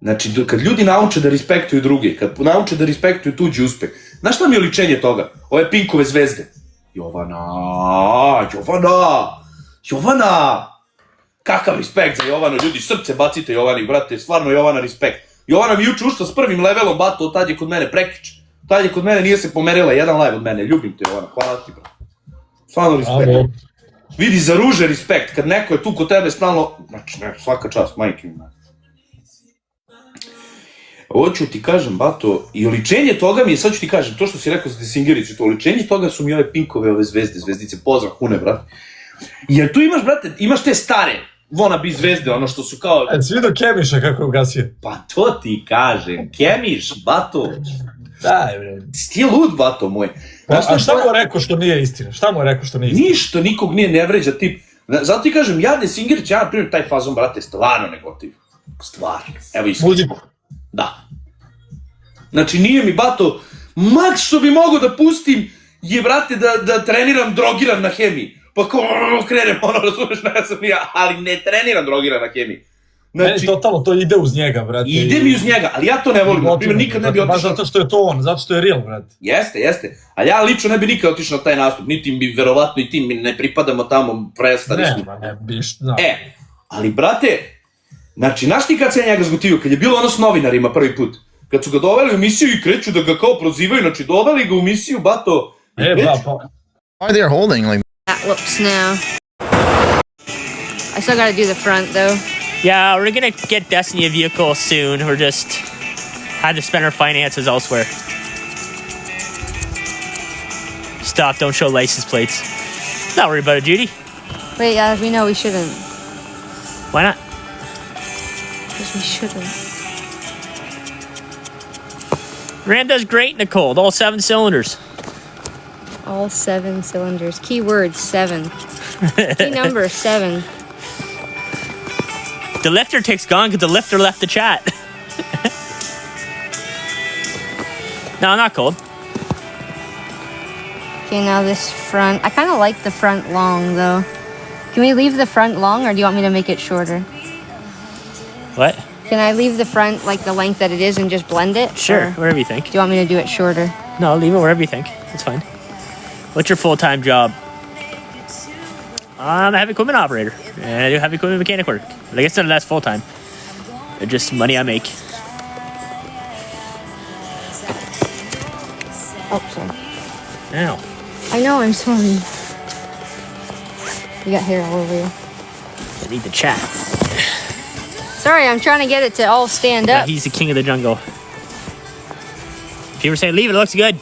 Znači, kad ljudi nauče da respektuju druge, kad nauče da respektuju tuđi uspeh, znaš šta mi je oličenje toga? Ove Pinkove zvezde. Jovana! Kakav respekt za Jovanu, ljudi, srce bacite Jovani, brate, stvarno Jovana respekt. Jovana mi juče ušla s prvim levelom, bato, tad je kod mene prekič. Tad je kod mene, nije se pomerila, jedan live od mene, ljubim te Jovana, hvala ti, brate. Stvarno respekt. Vidi, za ruže respekt, kad neko je tu kod tebe stalno, znači, ne, svaka čast, majke mi. Hoću ti kažem, bato, i oličenje toga mi je, sad ću ti kažem, to što si rekao za Desingericu, to oličenje toga su mi ove Pinkove, ove zvezdice, pozdrav, hune, brate. Jer tu imaš, brate, imaš te stare, wannabe zvezde, ono što su kao... Si vidio Kemiša kako je ugasio? Pa to ti kažem, Kemiš, bato. Daj, bre. Ti lud, bato moj. A šta mu je rekao što nije istina? Ništa, nikog nije, ne vređa tip. Zato ti kažem, ja Desingerić, ja na primjer taj fazon, brate, stvarno negotiv. Stvarno, evo isto. Muziku. Da. Znači, nije mi, bato, maks što bi mogo da pustim je, brate, da treniram drogiran na hemiji. Pa ko krenem, ono, razumeš, ne znam ja, ali ne treniram drogiran na hemiji. Meni totalno to ide uz njega, brate. Ide mi uz njega, ali ja to ne volim, na primjer, nikad ne bi otišao... Baš zato što je to on, zato što je real, brate. Jeste, ali ja lično ne bi nikad otišao na taj nastup, niti mi, verovatno i ti, mi ne pripadamo tamo, prestali smo. Ne biš, da. Ali, brate, znači, znaš ti kad se ja njega zgotivio, kad je bilo ono s novinarima prvi put, kad su ga doveli u emisiju i kreću da ga kao prozivaju, znači, doveli ga u emisiju, bato... Why they're holding like that looks now. I still gotta do the front though. Yeah, we're gonna get Destiny a vehicle soon. We're just had to spend our finances elsewhere. Stop, don't show license plates. Not worried about it, Judy. Wait, yeah, we know we shouldn't. Why not? Because we shouldn't. Ram does great in the cold, all 7 cylinders. All 7 cylinders. Keyword 7. Key number 7. The lifter tick's gone because the lifter left the chat. No, not cold. Okay, now this front. I kind of like the front long though. Can we leave the front long or do you want me to make it shorter? What? Can I leave the front like the length that it is and just blend it? Sure, whatever you think. Do you want me to do it shorter? No, leave it wherever you think. It's fine. What's your full-time job? I'm a heavy equipment operator, and I do heavy equipment mechanic work. But I guess none of that's full-time. It's just money I make. Oh, sorry. Ow. I know, I'm sorry. You got hair all over you. I need the chat. Sorry, I'm trying to get it to all stand up. He's the king of the jungle. If you were saying leave it, looks good.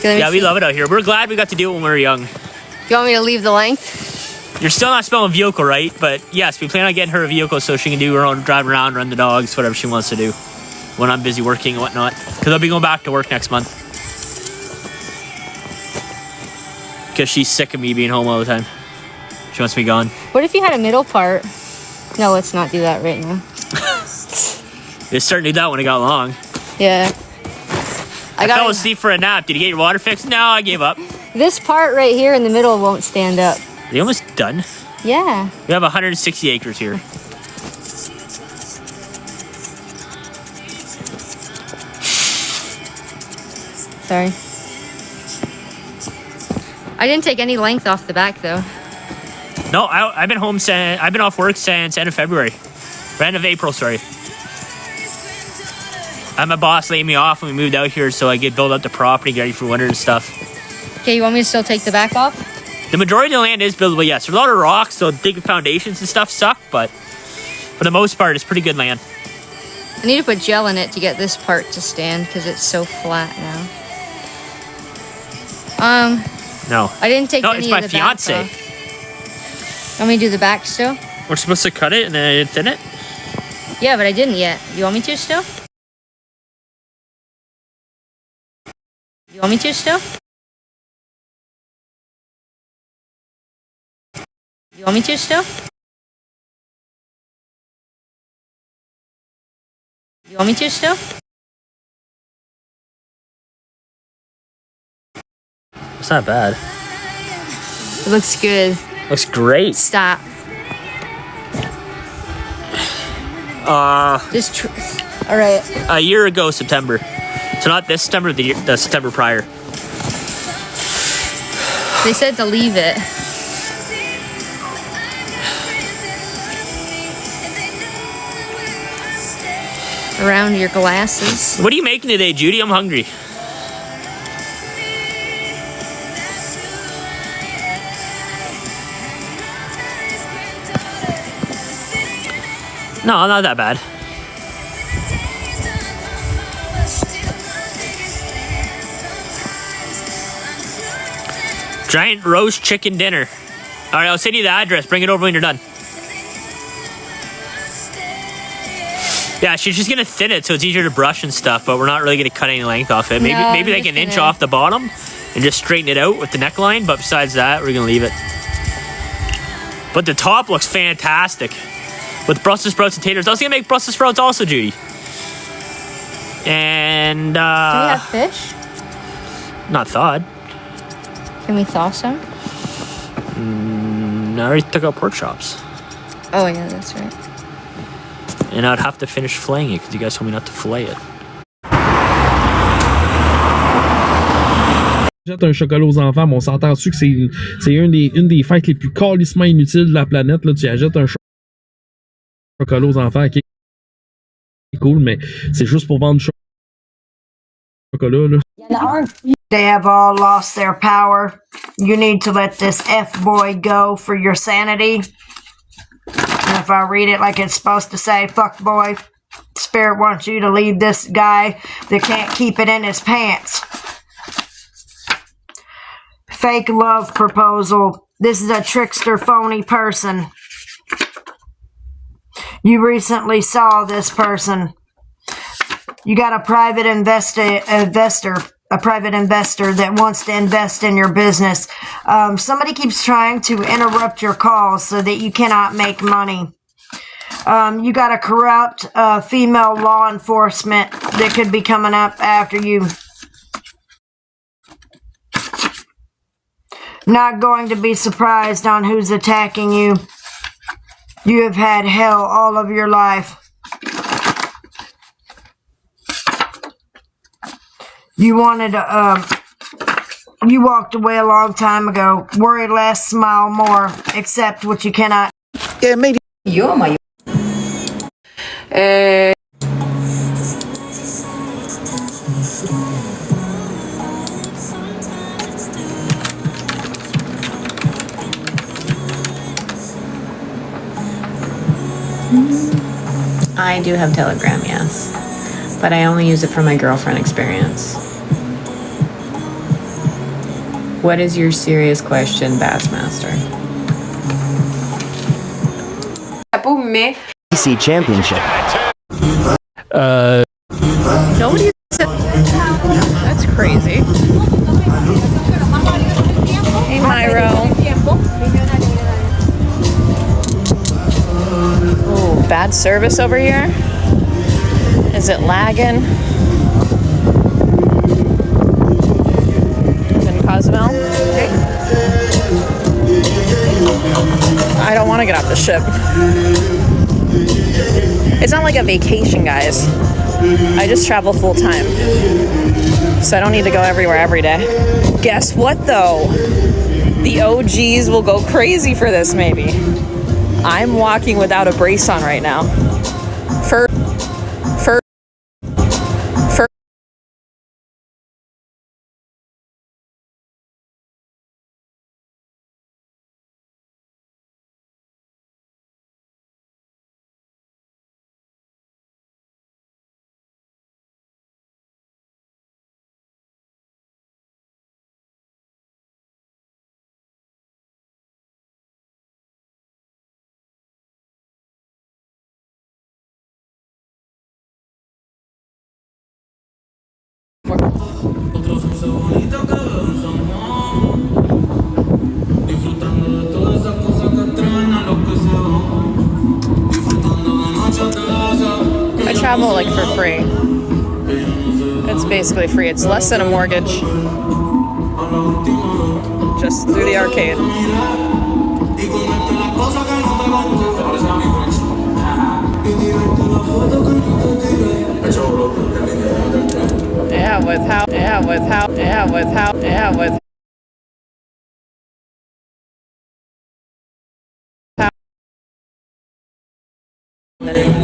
Yeah, we love it out here. We're glad we got to do it when we were young. You want me to leave the length? You're still not spelling vehicle right, but yes, we plan on getting her a vehicle so she can do her own drive around, run the dogs, whatever she wants to do when I'm busy working and whatnot. Because I'll be going back to work next month. Because she's sick of me being home all the time. She wants me gone. What if you had a middle part? No, let's not do that right now. It's starting to do that when it got long. Yeah. I fell asleep for a nap. Did you get your water fixed? No, I gave up. This part right here in the middle won't stand up. Are you almost done? Yeah. We have 160 acres here. Sorry. I didn't take any length off the back though. No, I've been home since I've been off work since end of February. Or end of April, sorry. My boss laid me off when we moved out here so I could build up the property, get ready for winter and stuff. Okay, you want me to still take the back off? The majority of the land is buildable, yes. There's a lot of rocks, so digging foundations and stuff suck, but for the most part, it's pretty good land. I need to put gel in it to get this part to stand because it's so flat now. No. I didn't take any it's of my the fiance. back off. Want me to do the back still? We're supposed to cut it and then thin it? Yeah, but I didn't yet. You want me to still? You want me to still? You want me to still? You want me to still? It's not bad. It looks good. Looks great. Stop. Just all right. A year ago, September. So not this September, the September prior. They said to leave it. Around your glasses. What are you making today, Judy? I'm hungry. No, not that bad. Giant roast chicken dinner. All right, I'll send you the address. Bring it over when you're done. Yeah, she's just gonna thin it so it's easier to brush and stuff, but we're not really gonna cut any length off it. Maybe No, maybe I'm like an just inch gonna- off the bottom and just straighten it out with the neckline, but besides that, we're gonna leave it. But the top looks fantastic. With Brussels sprouts and taters. I was gonna make Brussels sprouts also, Judy. And Do we have fish? not thawed. Can we thaw some? I already took out pork chops. Oh yeah, that's right. And I'd have to finish filleting it because you guys told me not to fillet it. Jette un chocolat aux enfants, mais on s'entend dessus que c'est une des fêtes les plus calissement inutiles de la planète. Là. Tu achètes un chocolat aux enfants qui est cool, mais c'est juste pour vendre du chocolat. Là. They have all lost their power. You need to let this F-boy go for your sanity. And if I read it like it's supposed to say, fuck boy, Spirit wants you to leave this guy that can't keep it in his pants. Fake love proposal. This is a trickster, phony person. You recently saw this person. You got a private investor, a private investor that wants to invest in your business. Somebody keeps trying to interrupt your calls so that you cannot make money. You got a corrupt female law enforcement that could be coming up after you. Not going to be surprised on who's attacking you. You have had hell all of your life. You wanted you walked away a long time ago. Worry less, smile more. Accept what you cannot. Yeah, maybe. You're my. I do have Telegram, yes. But I only use it for my girlfriend experience. What is your serious question, Bassmaster? PC Championship. Nobody said that's crazy. Hey, Myro. Ooh, bad service over here. Is it lagging? In Cozumel? I don't want to get off the ship. It's not like a vacation, guys. I just travel full time. So I don't need to go everywhere every day. Guess what, though? The OGs will go crazy for this, maybe. I'm walking without a brace on right now. I travel like for free. It's basically free. It's less than a mortgage. Just through the arcade.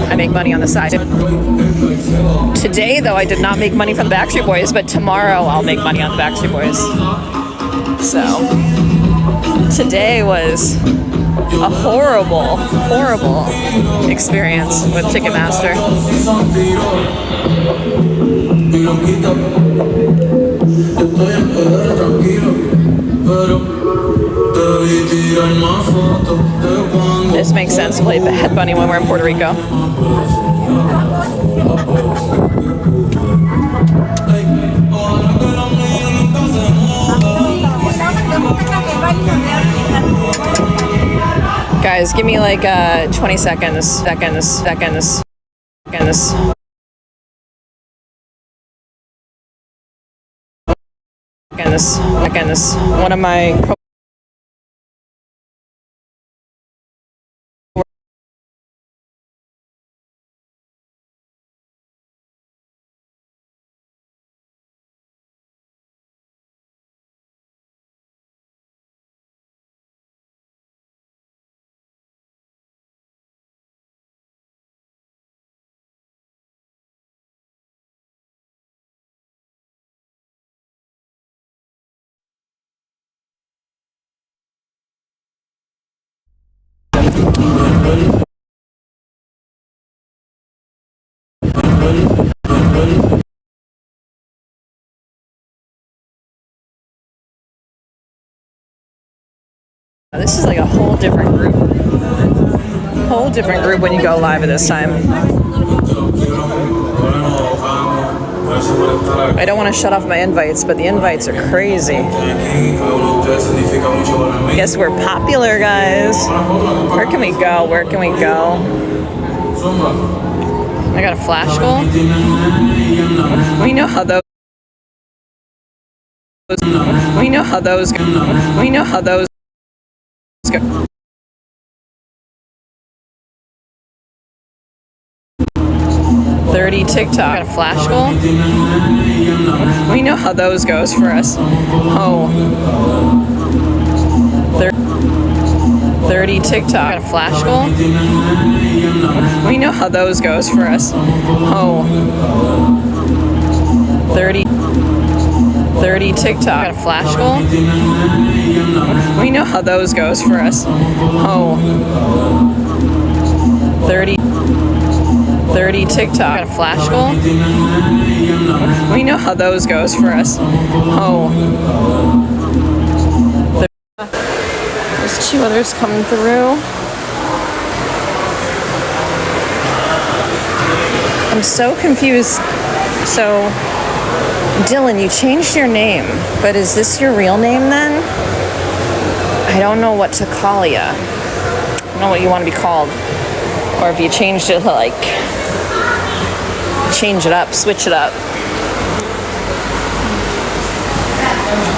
I make money on the side. Today, though, I did not make money from the Backstreet Boys, but tomorrow I'll make money on the Backstreet Boys. So, today was a horrible, horrible experience with Ticketmaster. This makes sense to play Bad Bunny when we're in Puerto Rico. Guys, give me like 20 seconds. One of my This is like a whole different group. Whole different group when you go live at this time. I don't want to shut off my invites, but the invites are crazy. Guess we're popular, guys. Where can we go? Where can we go? I got a flash goal. We know how those. We know how those go. We know how those go. TikTok. Got a flash goal. We know how those goes for us. Oh. 30 TikTok. Got a flash goal. We know how those goes for us. Oh. 30 TikTok. Got a flash goal. We know how those goes for us. Oh. 30 TikTok. Got a flash goal. We know how those goes for us. Oh. There's two others coming through. I'm so confused. So, Dylan, you changed your name, but is this your real name then? I don't know what to call you. I don't know what you want to be called. Or if you changed it to like, change it up, switch it up.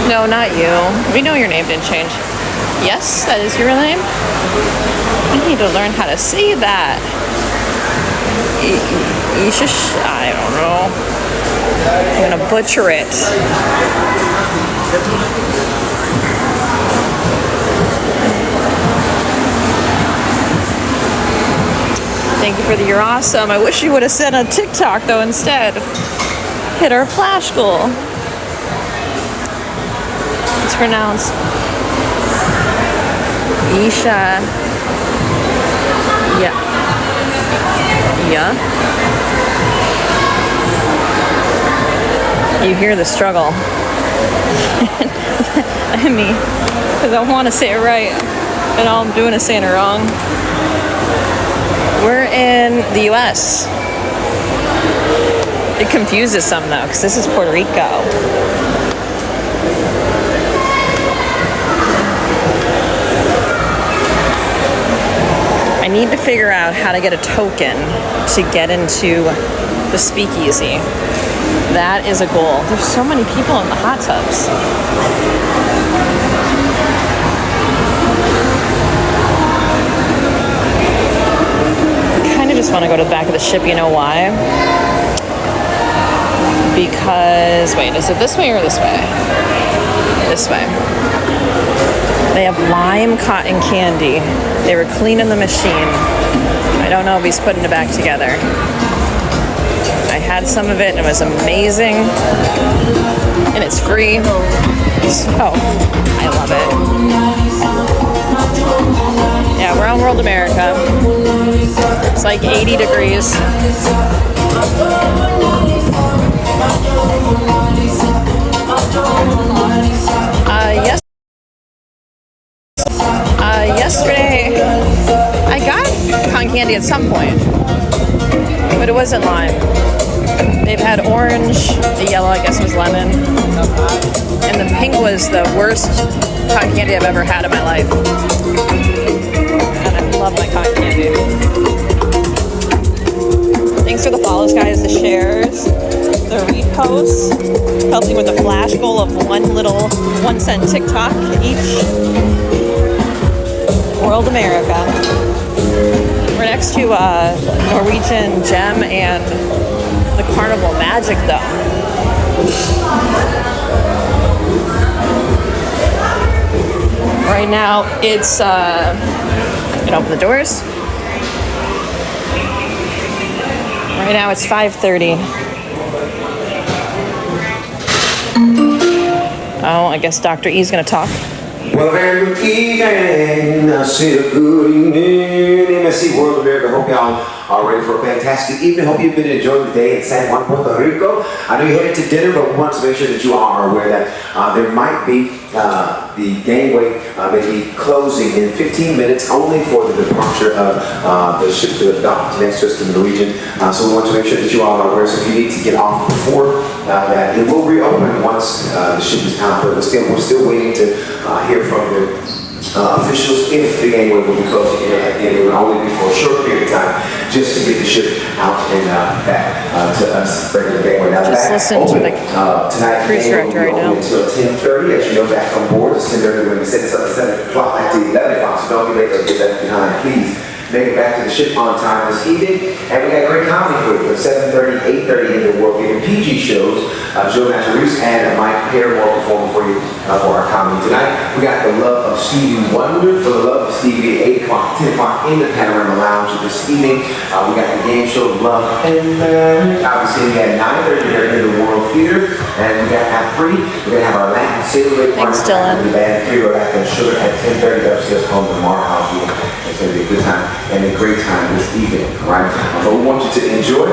No, not you. We know your name didn't change. Yes, that is your real name? I need to learn how to say that. I don't know. I'm gonna butcher it. Thank you for the "you're awesome." I wish you would have said on TikTok though instead. Hit our flash goal. It's pronounced Isha. Yeah. Yeah. You hear the struggle. I mean, because I want to say it right, and all I'm doing is saying it wrong. We're in the U.S. It confuses some though, because this is Puerto Rico. I need to figure out how to get a token to get into the speakeasy. That is a goal. There's so many people in the hot tubs. just want to go to the back of the ship. You know why? Because, wait, is it this way or this way? This way. They have lime cotton candy. They were cleaning the machine. I don't know if he's putting it back together. I had some of it and it was amazing. And it's free. Oh, I love it. Yeah, we're on World America. It's like 80 degrees. Yesterday, I got cotton candy at some point, but it wasn't lime. They've had orange, the yellow I guess was lemon, and the pink was the worst cotton candy I've ever had in my life. And I love my cotton candy. Thanks for the follows, guys, the shares, the reposts, helping with the flash goal of one little 1 cent TikTok each. World America. We're next to Norwegian Gem and the Carnival Magic, though. Right now, it's can open the doors. Right now, it's 5:30. Oh, I guess Dr. E's gonna talk. Well, a very good evening. I said a good evening. MSC World America. Hope y'all are ready for a fantastic evening. Hope you've been enjoying the day in San Juan, Puerto Rico. I know you're headed to dinner, but we want to make sure that you are aware that there might be the gangway may be closing in 15 minutes only for the departure of the ship to the dock next to us to the Norwegian. So we want to make sure that you all are aware. So if you need to get off before that, it will reopen once the ship is out. But still, we're still waiting to hear from the officials if the gangway will be closing here. Again, it will only be for a short period of time just to get the ship out and back to us, regular gangway. Now, just listen to the tonight, cruise director right now. Until 10:30, as you know, back on board. It's 10:30. We're going to set this up at 7 o'clock back to 11 o'clock, so don't be late or get that behind, please. Make it back to the ship on time this evening. And we got great comedy for you. At 7:30, 8:30 in the World Game PG shows. Joe Matarese and Mike Paramore performing for you for our comedy tonight. We got The Love of Stevie Wonder for The Love of Stevie at 8 o'clock, 10 o'clock in the Panorama Lounge this evening. We got the game show Love and obviously at 9:30 here in the World Theater. And we got at 3, we're going to have our Latin Sailor party. Thanks, Dylan. The band Trio Latin and Sugar at 10:30 upstairs home to Mar House. It's going to be a good time and a great time this evening, all right? But we want you to enjoy.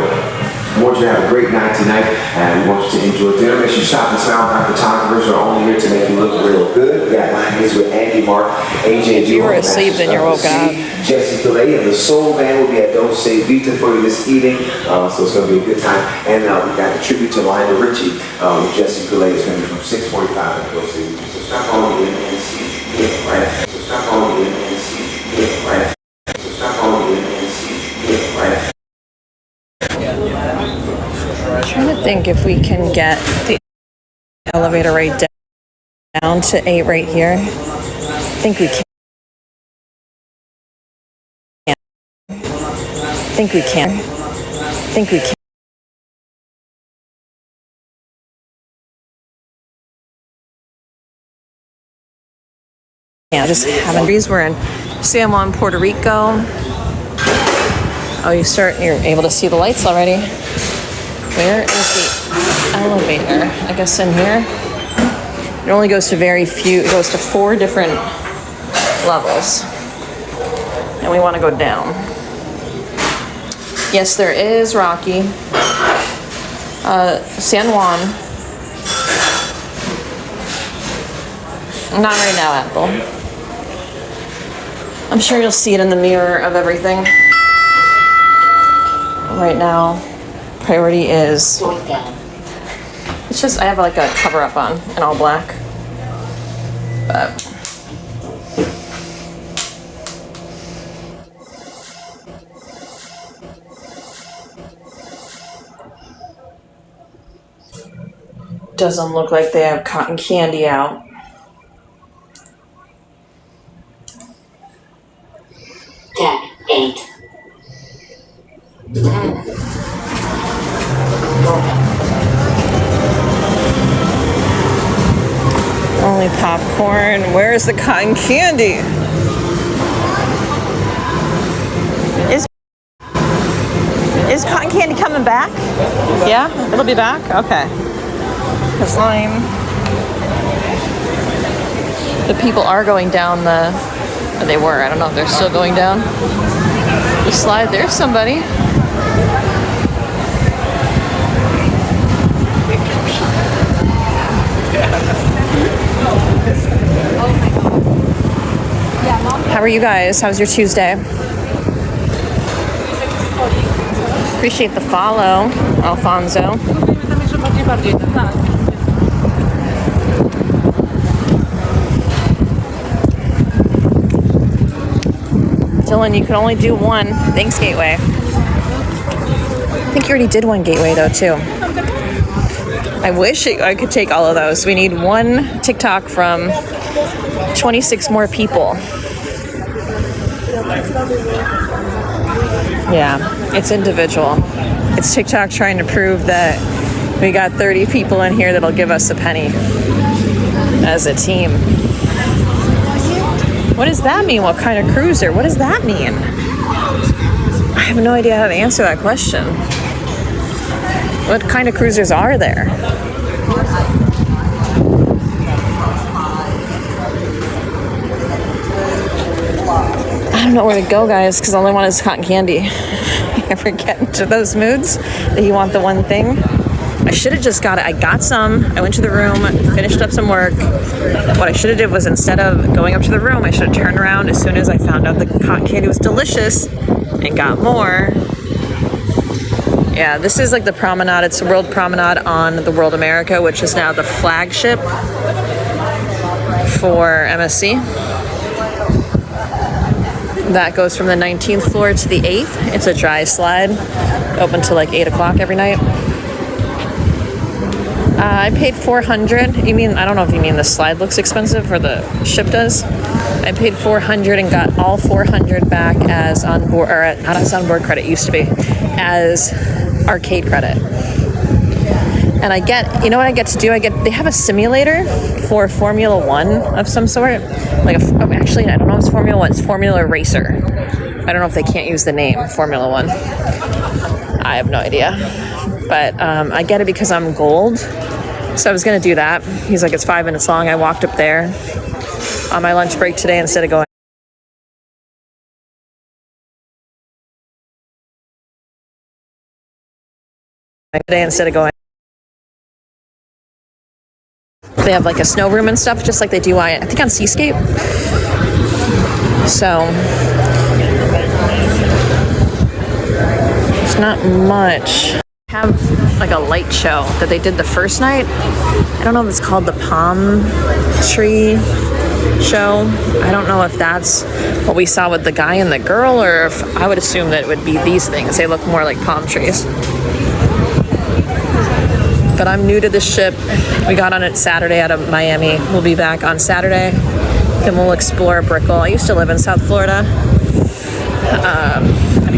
We want you to have a great night tonight, and we want you to enjoy dinner. Make sure you stop and smile. Our photographers are only here to make you look real good. We got Miami's with Andy, Mark, AJ, If you were asleep, then you're woken up. Jesse Pillay and the Soul Band will be at Dose Vita for you this evening, so it's going to be a good time. And we got a tribute to Lionel Richie with Jesse Pillay. It's going to be from 6:45 at Dose Vita. So stop on in and see it, right? So stop on in and see it, right? So stop on in and see it, right? I'm trying to think if we can get the elevator right down to 8 right here. I think we can. I think we can. I think we can. Yeah, just having breeze. We're in San Juan, Puerto Rico. Oh, you're able to see the lights already. Where is the elevator? I guess in here. It only goes to very few. It goes to 4 different levels, and we want to go down. Yes, there is Rocky. San Juan. Not right now, Apple. I'm sure you'll see it in the mirror of everything. Right now, priority is. It's just, I have like a cover up on in all black. But. Doesn't look like they have cotton candy out. return. Where's the cotton candy? Is cotton candy coming back? Yeah, it'll be back? Okay. Because the people are going down the, or they were, I don't know if they're still going down the slide. There's somebody. How are you guys? How's your Tuesday? Appreciate the follow, Alfonso. Dylan, you can only do one. Thanks, Gateway. I think you already did one Gateway, though, too. I wish I could take all of those. We need one TikTok from 26 more people. Yeah, it's individual. It's TikTok trying to prove that we got 30 people in here that'll give us a penny as a team. What does that mean? What kind of cruiser? What does that mean? I have no idea how to answer that question. What kind of cruisers are there? I don't know where to go, guys, because all I want is cotton candy. You ever get into those moods that you want the one thing? I should have just got it. I got some. I went to the room, finished up some work. What I should have did was instead of going up to the room, I should have turned around as soon as I found out the cotton candy was delicious and got more. Yeah, this is like the promenade. It's the World Promenade on the World America, which is now the flagship for MSC. That goes from the 19th floor to the 8th. It's a dry slide, open till like 8 o'clock every night. I paid $400. You mean, I don't know if you mean the slide looks expensive or the ship does. I paid $400 and got all $400 back as on board, or not as on board credit, used to be, as arcade credit. And I get, you know what I get to do? They have a simulator for Formula One of some sort. Actually, I don't know if it's Formula One, it's Formula Racer. I don't know if they can't use the name Formula One. I have no idea. But I get it because I'm gold. So I was going to do that. He's like, it's 5 minutes long. I walked up there on my lunch break today instead of going. They have like a snow room and stuff, just like they do, I think, on Seascape. So it's not much. Have like a light show that they did the first night. I don't know if it's called the Palm Tree Show. I don't know if that's what we saw with the guy and the girl, or if I would assume that it would be these things. They look more like palm trees. But I'm new to this ship. We got on it Saturday out of Miami. We'll be back on Saturday. Then we'll explore Brickell. I used to live in South Florida. I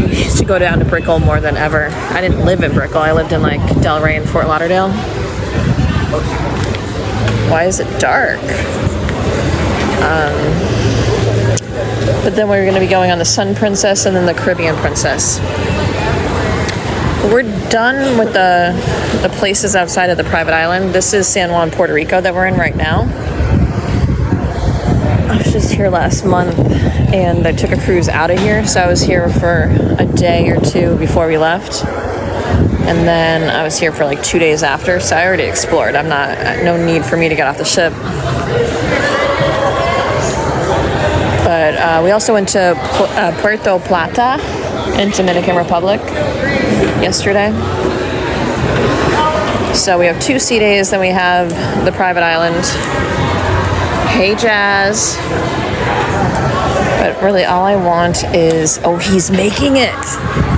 used to go down to Brickell more than ever. I didn't live in Brickell. I lived in like Delray and Fort Lauderdale. Why is it dark? But then we're going to be going on the Sun Princess and then the Caribbean Princess. We're done with the places outside of the private island. This is San Juan, Puerto Rico that we're in right now. I was just here last month and I took a cruise out of here. So I was here for a day or two before we left. And then I was here for like 2 days after. So I already explored. No need for me to get off the ship. But we also went to Puerto Plata in Dominican Republic yesterday. So we have 2 sea days, then we have the private island. Hey, Jazz. But really all I want is, oh, he's making it.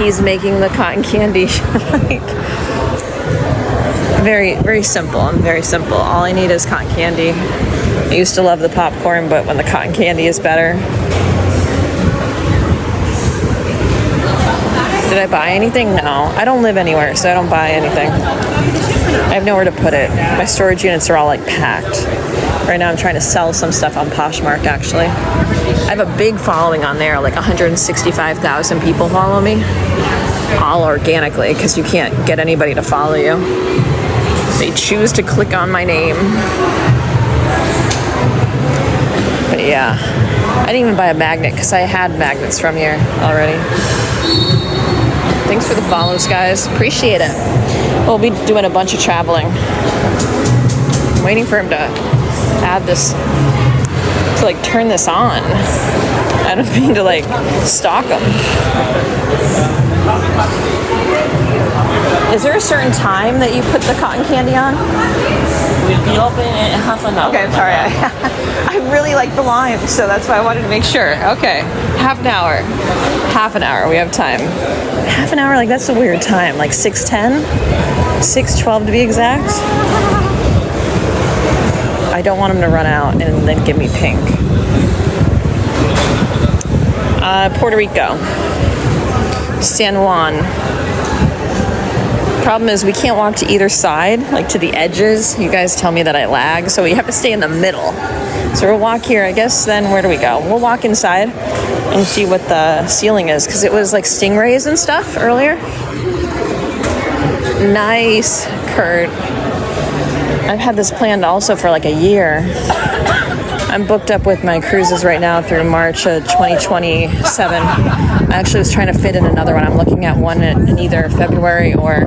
He's making the cotton candy. Like, very, very simple. I'm very simple. All I need is cotton candy. I used to love the popcorn, but when the cotton candy is better. Did I buy anything? No. I don't live anywhere, so I don't buy anything. I have nowhere to put it. My storage units are all like packed. Right now I'm trying to sell some stuff on Poshmark, actually. I have a big following on there, like 165,000 people follow me. All organically, because you can't get anybody to follow you. They choose to click on my name. But yeah, I didn't even buy a magnet because I had magnets from here already. Thanks for the follows, guys. Appreciate it. We'll be doing a bunch of traveling. I'm waiting for him to add this, to like turn this on. I don't mean to like stalk him. Is there a certain time that you put the cotton candy on? We'll be open in half an hour. Okay, I'm sorry. I really like the lime, so that's why I wanted to make sure. Okay, half an hour. Half an hour, we have time. Half an hour, like that's a weird time. Like 6:10? 6:12 to be exact. I don't want him to run out and then give me pink. Puerto Rico. San Juan. Problem is we can't walk to either side, like to the edges. You guys tell me that I lag, so we have to stay in the middle. So we'll walk here, I guess. Then where do we go? We'll walk inside and see what the ceiling is, because it was like stingrays and stuff earlier. Nice, Kurt. I've had this planned also for like a year. I'm booked up with my cruises right now through March of 2027. I actually was trying to fit in another one. I'm looking at one in either February or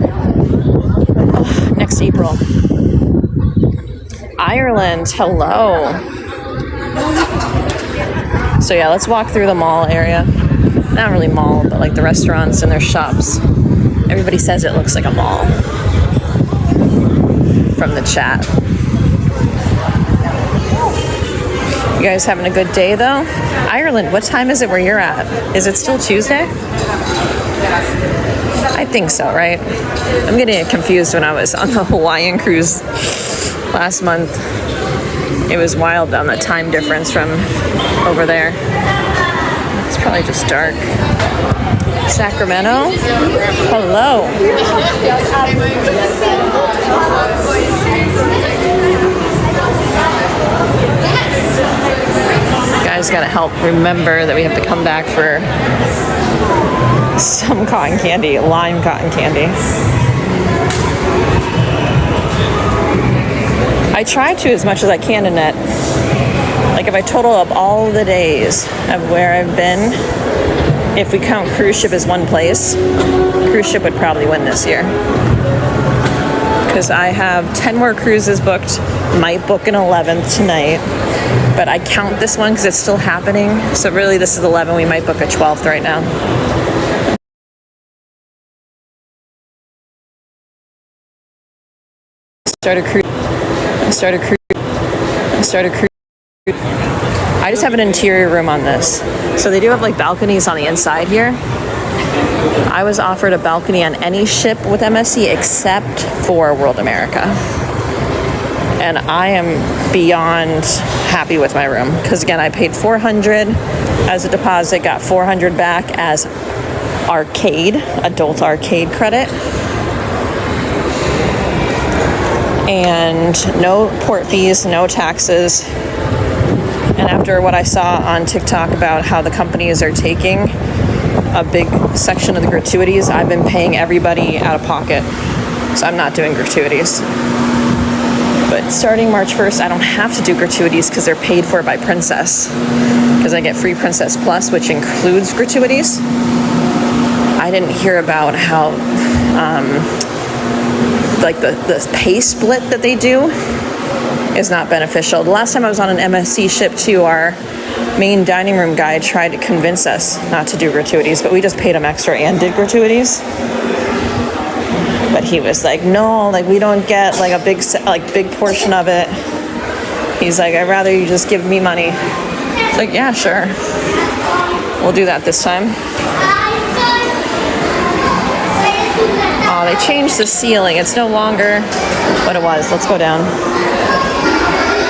next April. Ireland, hello. So yeah, let's walk through the mall area. Not really mall, but like the restaurants and their shops. Everybody says it looks like a mall from the chat. You guys having a good day though? Ireland, what time is it where you're at? Is it still Tuesday? I think so, right? I'm getting confused when I was on the Hawaiian cruise last month. It was wild on the time difference from over there. It's probably just dark. Sacramento? Hello. Guys gotta help remember that we have to come back for some cotton candy, lime cotton candy. I try to as much as I can, Annette. Like if I total up all the days of where I've been, if we count cruise ship as one place, cruise ship would probably win this year. Because I have 10 more cruises booked, might book an 11th tonight, but I count this one because it's still happening. So really this is 11, we might book a 12th right now. Start a cruise. I just have an interior room on this. So they do have like balconies on the inside here. I was offered a balcony on any ship with MSC except for World America. And I am beyond happy with my room. Because again, I paid $400 as a deposit, got $400 back as arcade, adult arcade credit. And no port fees, no taxes. And after what I saw on TikTok about how the companies are taking a big section of the gratuities, I've been paying everybody out of pocket. So I'm not doing gratuities. But starting March 1st, I don't have to do gratuities because they're paid for by Princess. Because I get free Princess Plus, which includes gratuities. I didn't hear about how like the pay split that they do is not beneficial. The last time I was on an MSC ship too, our main dining room guy tried to convince us not to do gratuities, but we just paid him extra and did gratuities. But he was like, no, like we don't get like a big portion of it. He's like, I'd rather you just give me money. It's like, yeah, sure. We'll do that this time. Oh, they changed the ceiling. It's no longer what it was. Let's go down.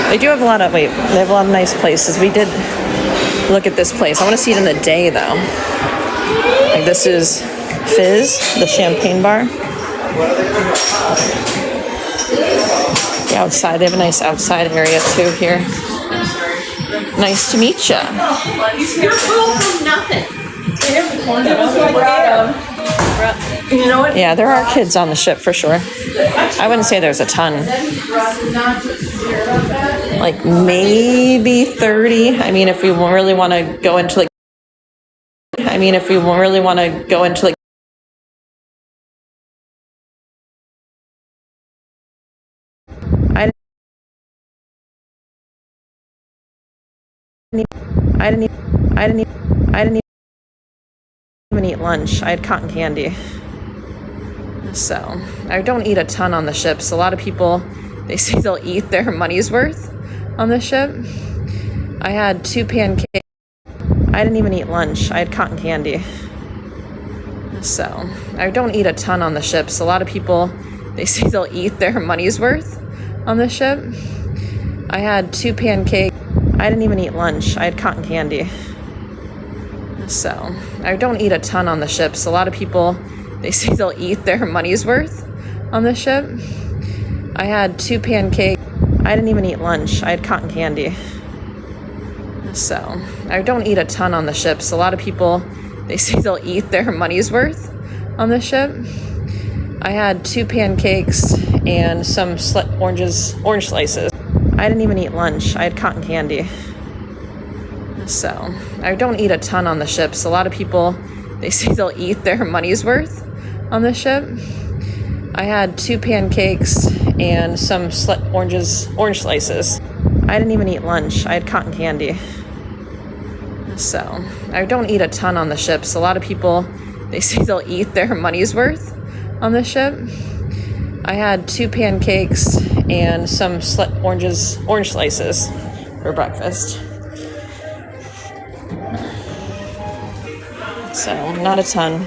They do have a lot of, they have a lot of nice places. We did look at this place. I want to see it in the day though. Like this is Fizz, the champagne bar. The outside, they have a nice outside area too here. Nice to meet ya. You're full from nothing. You know what? Yeah, there are kids on the ship for sure. I wouldn't say there's a ton. Like maybe 30. I mean, if we really want to go into like, I didn't even eat lunch. I had cotton candy. So I don't eat a ton on the ships. A lot of people, they say they'll eat their money's worth on the ship. I had 2 pancakes. I didn't even eat lunch. I had cotton candy. So I don't eat a ton on the ships. A lot of people, they say they'll eat their money's worth on the ship. I had 2 pancakes. I didn't even eat lunch. I had cotton candy. So I don't eat a ton on the ships. A lot of people, they say they'll eat their money's worth on the ship. I had 2 pancakes. I didn't even eat lunch. I had cotton candy. So I don't eat a ton on the ships. A lot of people, they say they'll eat their money's worth on the ship. I had 2 pancakes and some orange slices. I didn't even eat lunch. I had cotton candy. So I don't eat a ton on the ships. A lot of people, they say they'll eat their money's worth on the ship. I had 2 pancakes and some orange slices. I didn't even eat lunch. I had cotton candy. So I don't eat a ton on the ships. A lot of people, they say they'll eat their money's worth on the ship. I had 2 pancakes and some orange slices for breakfast. So not a ton.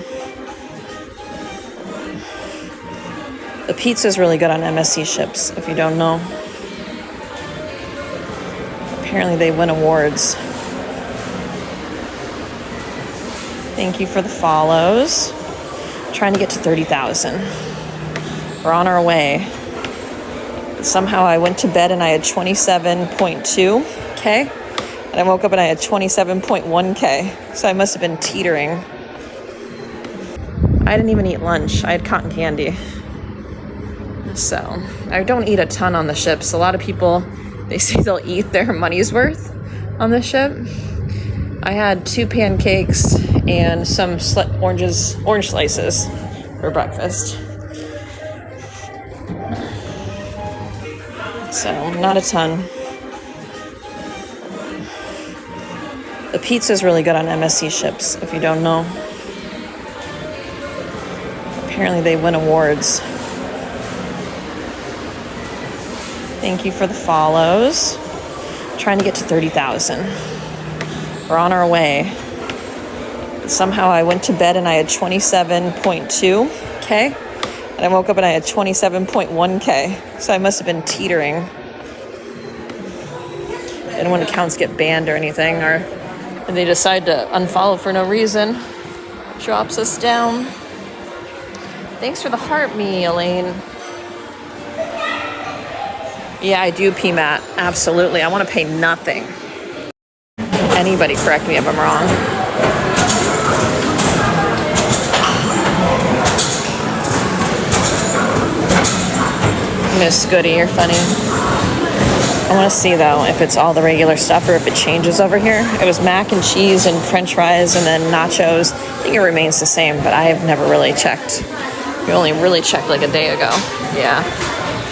The pizza's really good on MSC ships, if you don't know. Apparently they win awards. Thank you for the follows. Trying to get to 30,000. We're on our way. Somehow I went to bed and I had 27.2K. And I woke up and I had 27.1K. So I must have been teetering. I didn't even eat lunch. I had cotton candy. So I don't eat a ton on the ships. A lot of people, they say they'll eat their money's worth on the ship. I had 2 pancakes and some orange slices for breakfast. So not a ton. The pizza's really good on MSC ships, if you don't know. Apparently they win awards. Thank you for the follows. Trying to get to 30,000. We're on our way. Somehow I went to bed and I had 27.2K. And I woke up and I had 27.1K. So I must have been teetering. And when accounts get banned or anything, or and they decide to unfollow for no reason, drops us down. Thanks for the heart, me, Elaine. Yeah, I do, PMAT. Absolutely. I want to pay nothing. Anybody correct me if I'm wrong. Miss Goody, you're funny. I want to see, though, if it's all the regular stuff or if it changes over here. It was mac and cheese and french fries and then nachos. I think it remains the same, but I have never really checked. We only really checked like a day ago. Yeah.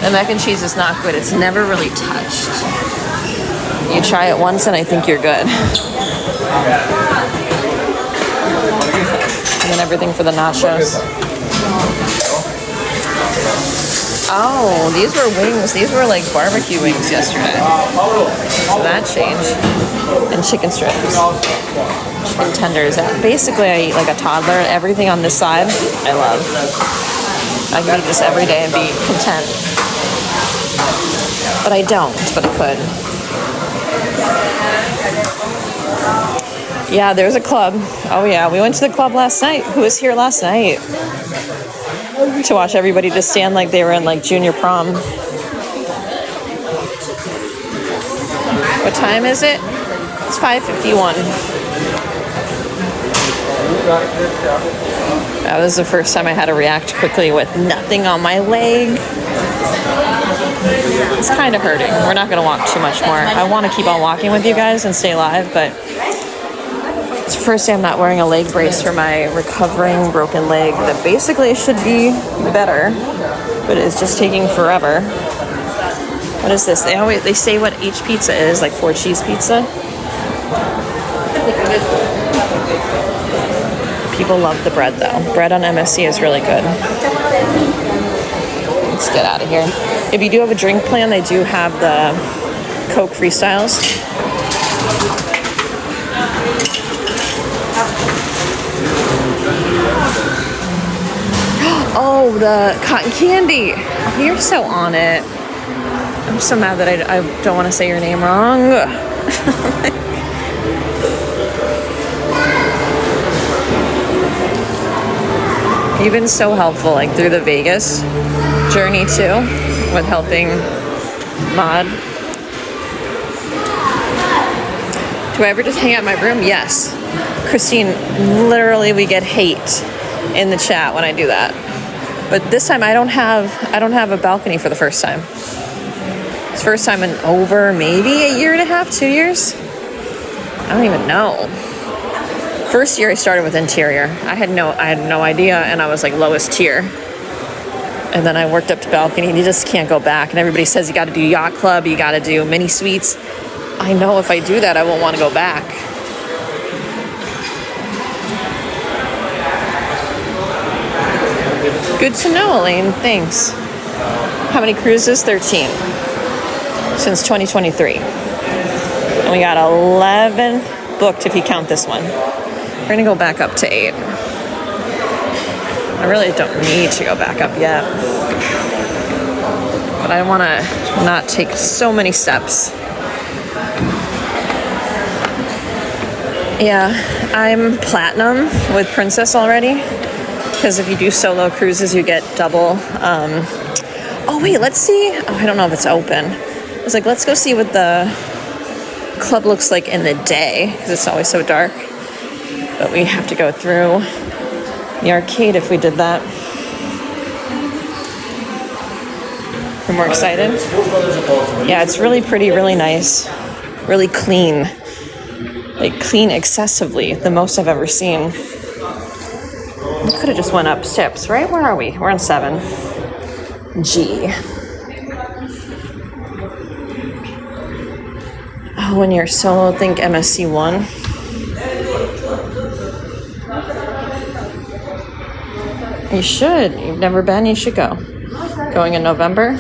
The mac and cheese is not good. It's never really touched. You try it once and I think you're good. And then everything for the nachos. Oh, these were wings. These were like barbecue wings yesterday. So that changed. And chicken strips. Chicken tenders. Basically, I eat like a toddler. Everything on this side, I love. I can eat this every day and be content. But I don't, but I could. Yeah, there's a club. Oh yeah, we went to the club last night. Who was here last night? To watch everybody just stand like they were in like junior prom. What time is it? It's 5:51. That was the first time I had to react quickly with nothing on my leg. It's kind of hurting. We're not going to walk too much more. I want to keep on walking with you guys and stay live, but it's the first day I'm not wearing a leg brace for my recovering broken leg that basically should be better, but it's just taking forever. What is this? They say what each pizza is, like 4 cheese pizza. People love the bread though. Bread on MSC is really good. Let's get out of here. If you do have a drink plan, they do have the Coke Freestyles. Oh, the cotton candy. You're so on it. I'm so mad that I don't want to say your name wrong. You've been so helpful, like through the Vegas journey too, with helping Mod. Do I ever just hang out in my room? Yes. Christine, literally we get hate in the chat when I do that. But this time I don't have a balcony for the first time. It's the first time in over maybe a year and a half, 2 years. I don't even know. First year I started with interior. I had no idea, and I was like lowest tier. And then I worked up to balcony, and you just can't go back. And everybody says you got to do yacht club, you got to do mini suites. I know if I do that, I won't want to go back. Good to know, Elaine. Thanks. How many cruises? 13 since 2023. And we got 11 booked if you count this one. We're gonna go back up to 8. I really don't need to go back up yet, but I want to not take so many steps. Yeah, I'm platinum with Princess already, because if you do solo cruises, you get double. Oh wait, let's see. Oh, I don't know if it's open. I was like, let's go see what the club looks like in the day, because it's always so dark. But we have to go through the arcade if we did that. I'm more excited. Yeah, it's really pretty, really nice, really clean. Like clean excessively, the most I've ever seen. We could have just went up steps, right? Where are we? We're on 7. G. Oh, when you're solo, think MSC 1. You should. You've never been, you should go. Going in November.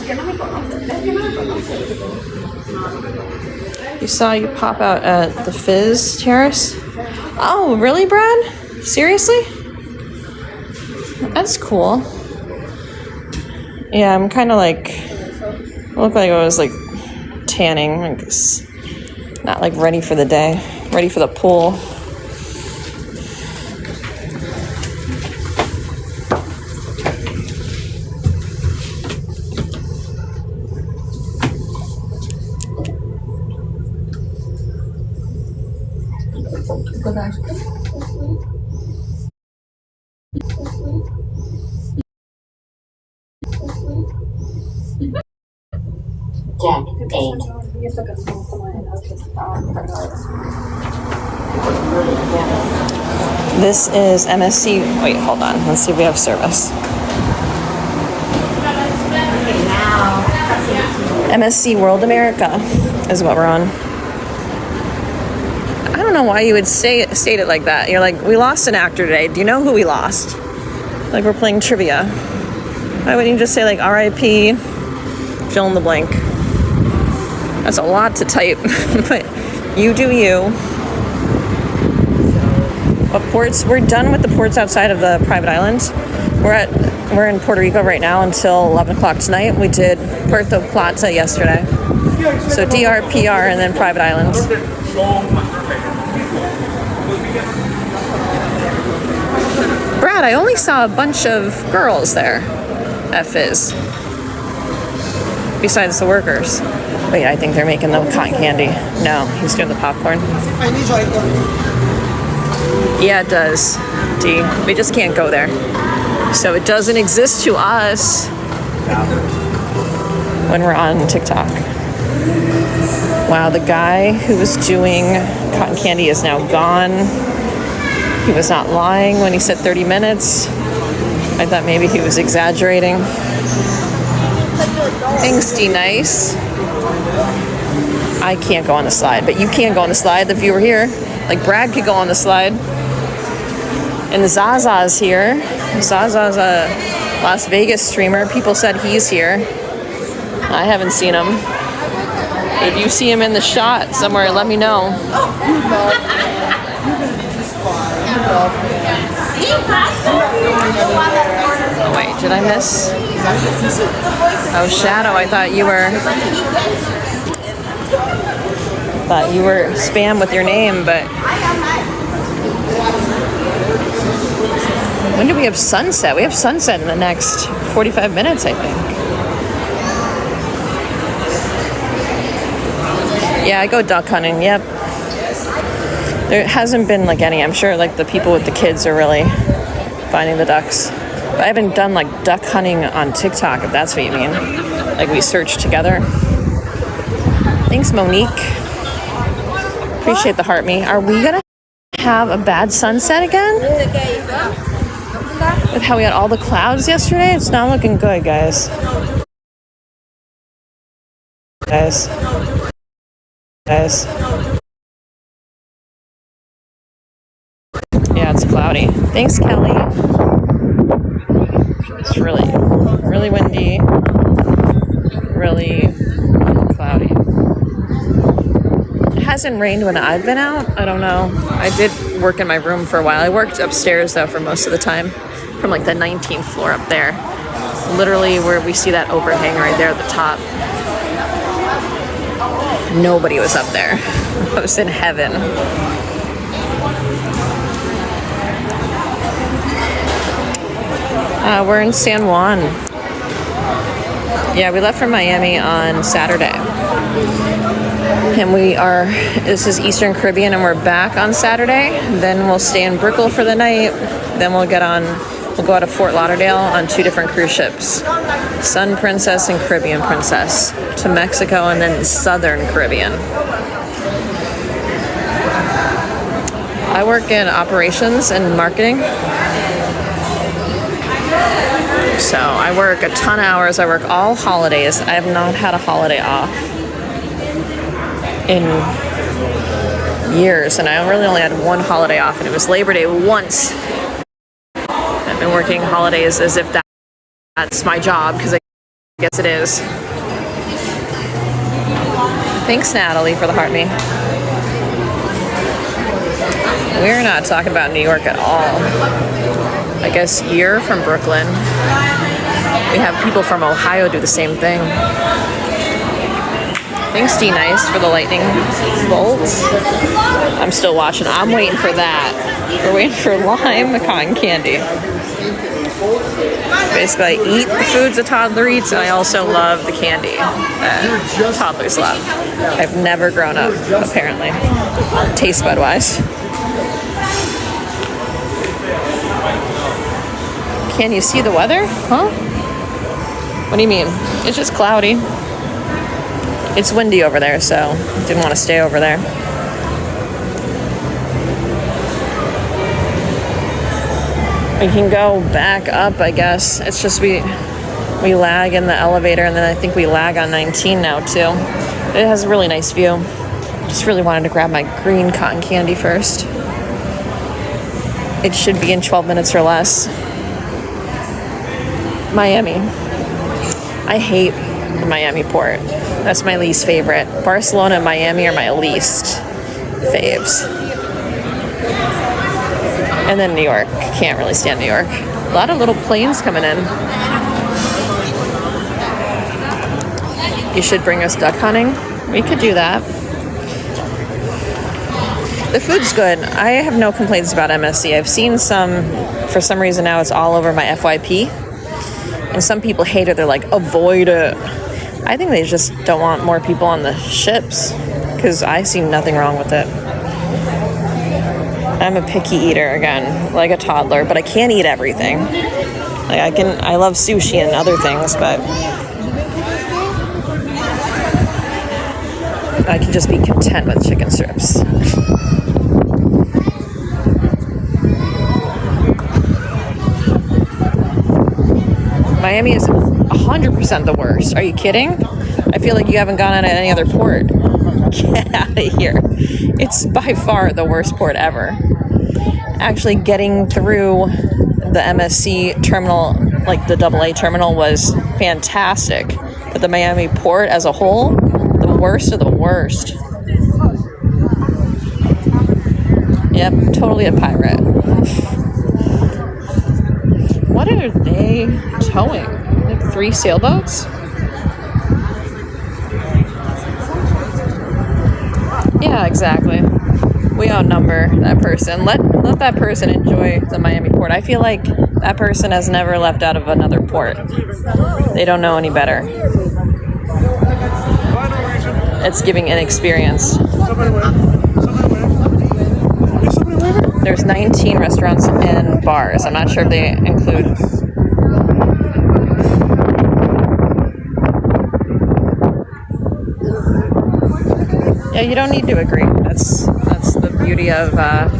You saw you pop out at the Fizz Terrace? Oh, really, Brad? Seriously? That's cool. Yeah, I'm kind of like, I look like I was like tanning, like not like ready for the day, ready for the pool. This is MSC. Wait, hold on. Let's see if we have service. MSC World America is what we're on. I don't know why you would state it like that. You're like, we lost an actor today. Do you know who we lost? Like we're playing trivia. Why wouldn't you just say like RIP, fill in the blank? That's a lot to type, but you do you. What ports? We're done with the ports outside of the private islands. We're in Puerto Rico right now until 11 o'clock tonight. We did Puerto Plata yesterday. So DR, PR, and then private islands. Brad, I only saw a bunch of girls there at Fizz, besides the workers. Wait, I think they're making the cotton candy. No, he's doing the popcorn. Yeah, it does. D. We just can't go there. So it doesn't exist to us when we're on TikTok. Wow, the guy who was doing cotton candy is now gone. He was not lying when he said 30 minutes. I thought maybe he was exaggerating. Angsty nice. I can't go on the slide, but you can go on the slide if you were here. Like Brad could go on the slide. And Zaza's here. Zaza's a Las Vegas streamer. People said he's here. I haven't seen him. But if you see him in the shot somewhere, let me know. Oh wait, did I miss? Oh, Shadow, I thought you were spam with your name, but when do we have sunset? We have sunset in the next 45 minutes, I think. Yeah, I go duck hunting, yep. There hasn't been like any. I'm sure like the people with the kids are really finding the ducks. But I haven't done like duck hunting on TikTok, if that's what you mean. Like we search together. Thanks, Monique. Appreciate the heart me. Are we gonna have a bad sunset again? With how we had all the clouds yesterday? It's not looking good, guys. Guys. Yeah, it's cloudy. Thanks, Kelly. It's really, really windy. Really cloudy. It hasn't rained when I've been out. I don't know. I did work in my room for a while. I worked upstairs though for most of the time, from like the 19th floor up there. Literally where we see that overhang right there at the top. Nobody was up there. I was in heaven. We're in San Juan. Yeah, we left from Miami on Saturday. And this is Eastern Caribbean, and we're back on Saturday. Then we'll stay in Brickell for the night. Then we'll go out of Fort Lauderdale on 2 different cruise ships. Sun Princess and Caribbean Princess to Mexico, and then Southern Caribbean. I work in operations and marketing. So I work a ton of hours. I work all holidays. I have not had a holiday off in years, and I really only had one holiday off, and it was Labor Day once. I've been working holidays as if that's my job, because I guess it is. Thanks, Natalie, for the heart me. We're not talking about New York at all. I guess you're from Brooklyn. We have people from Ohio do the same thing. Thanks, D-Nice, for the lightning bolts. I'm still watching. I'm waiting for that. We're waiting for lime cotton candy. Basically, I eat the foods a toddler eats, and I also love the candy that toddlers love. I've never grown up, apparently, taste bud wise. Can you see the weather? Huh? What do you mean? It's just cloudy. It's windy over there, so didn't want to stay over there. We can go back up, I guess. It's just we lag in the elevator, and then I think we lag on 19 now too. It has a really nice view. Just really wanted to grab my green cotton candy first. It should be in 12 minutes or less. Miami. I hate the Miami port. That's my least favorite. Barcelona and Miami are my least faves. And then New York. Can't really stand New York. A lot of little planes coming in. You should bring us duck hunting. We could do that. The food's good. I have no complaints about MSC. I've seen some, for some reason now it's all over my FYP. And some people hate it. They're like, avoid it. I think they just don't want more people on the ships, because I see nothing wrong with it. I'm a picky eater again, like a toddler, but I can't eat everything. Like I love sushi and other things, but I can just be content with chicken strips. Miami is 100% the worst. Are you kidding? I feel like you haven't gone on any other port. Get out of here. It's by far the worst port ever. Actually, getting through the MSC terminal, like the AA terminal, was fantastic. But the Miami port as a whole, the worst of the worst. Yep, totally a pirate. What are they towing? Like 3 sailboats? Yeah, exactly. We outnumber that person. Let that person enjoy the Miami port. I feel like that person has never left out of another port. They don't know any better. It's giving inexperience. There's 19 restaurants and bars. I'm not sure if they include... Yeah, you don't need to agree. That's the beauty of... I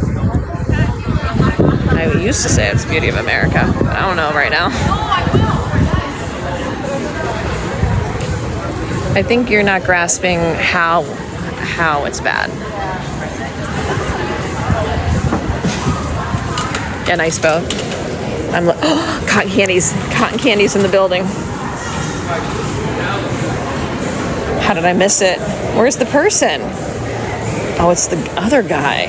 used to say it's the beauty of America, but I don't know right now. I think you're not grasping how it's bad. Yeah, nice boat. Cotton candies. Cotton candies in the building. How did I miss it? Where's the person? Oh, it's the other guy.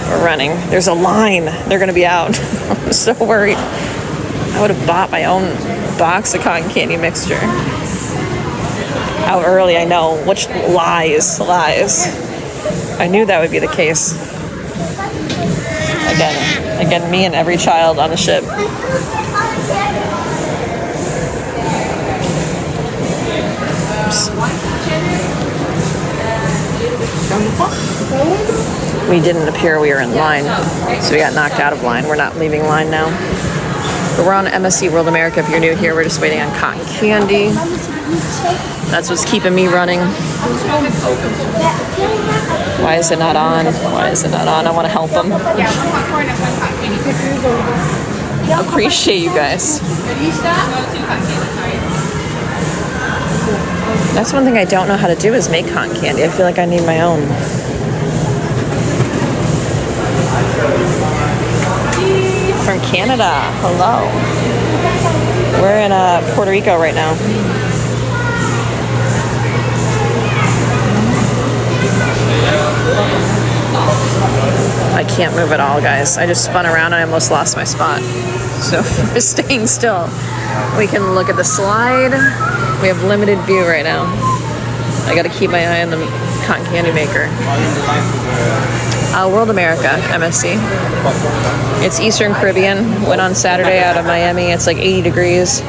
We're running. There's a line. They're gonna be out. I'm so worried. I would have bought my own box of cotton candy mixture. Out early, I know. Which lies. I knew that would be the case. Again, me and every child on the ship. We didn't appear we were in line, so we got knocked out of line. We're not leaving line now. But we're on MSC World America. If you're new here, we're just waiting on cotton candy. That's what's keeping me running. Why is it not on? Why is it not on? I want to help them. Appreciate you guys. That's one thing I don't know how to do is make cotton candy. I feel like I need my own. From Canada, hello. We're in Puerto Rico right now. I can't move at all, guys. I just spun around and I almost lost my spot. So we're staying still. We can look at the slide. We have limited view right now. I gotta keep my eye on the cotton candy maker. World America, MSC. It's Eastern Caribbean. Went on Saturday out of Miami. It's like 80 degrees.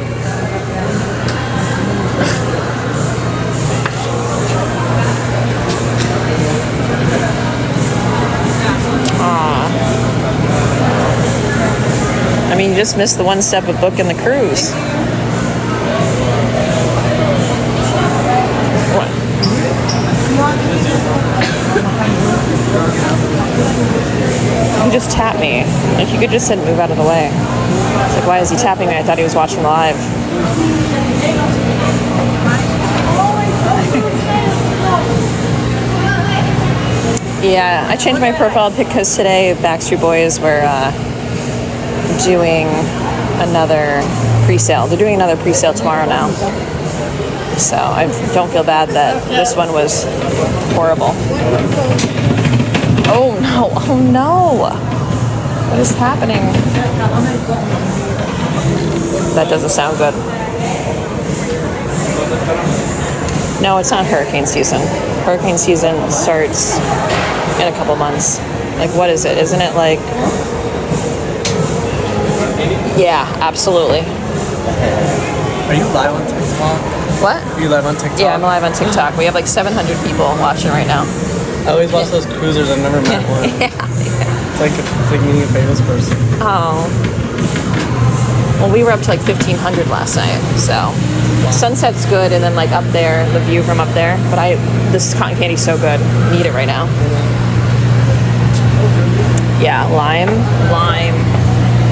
I mean, you just missed the one step of booking the cruise. What? You just tapped me. Like, you could just said move out of the way. It's like, why is he tapping me? I thought he was watching live. Yeah, I changed my profile because today Backstreet Boys were doing another pre-sale. They're doing another pre-sale tomorrow now. So I don't feel bad that this one was horrible. Oh no, oh no. What is happening? That doesn't sound good. No, it's not hurricane season. Hurricane season starts in a couple months. Like, what is it? Isn't it like... Yeah, absolutely. Are you live on TikTok? What? You live on TikTok? Yeah, I'm live on TikTok. We have like 700 people watching right now. I always watch those cruisers. I've never met one. It's like meeting a famous person. Oh. Well, we were up to like 1,500 last night, so sunset's good, and then like up there, the view from up there. But this cotton candy's so good. Need it right now. Yeah, lime.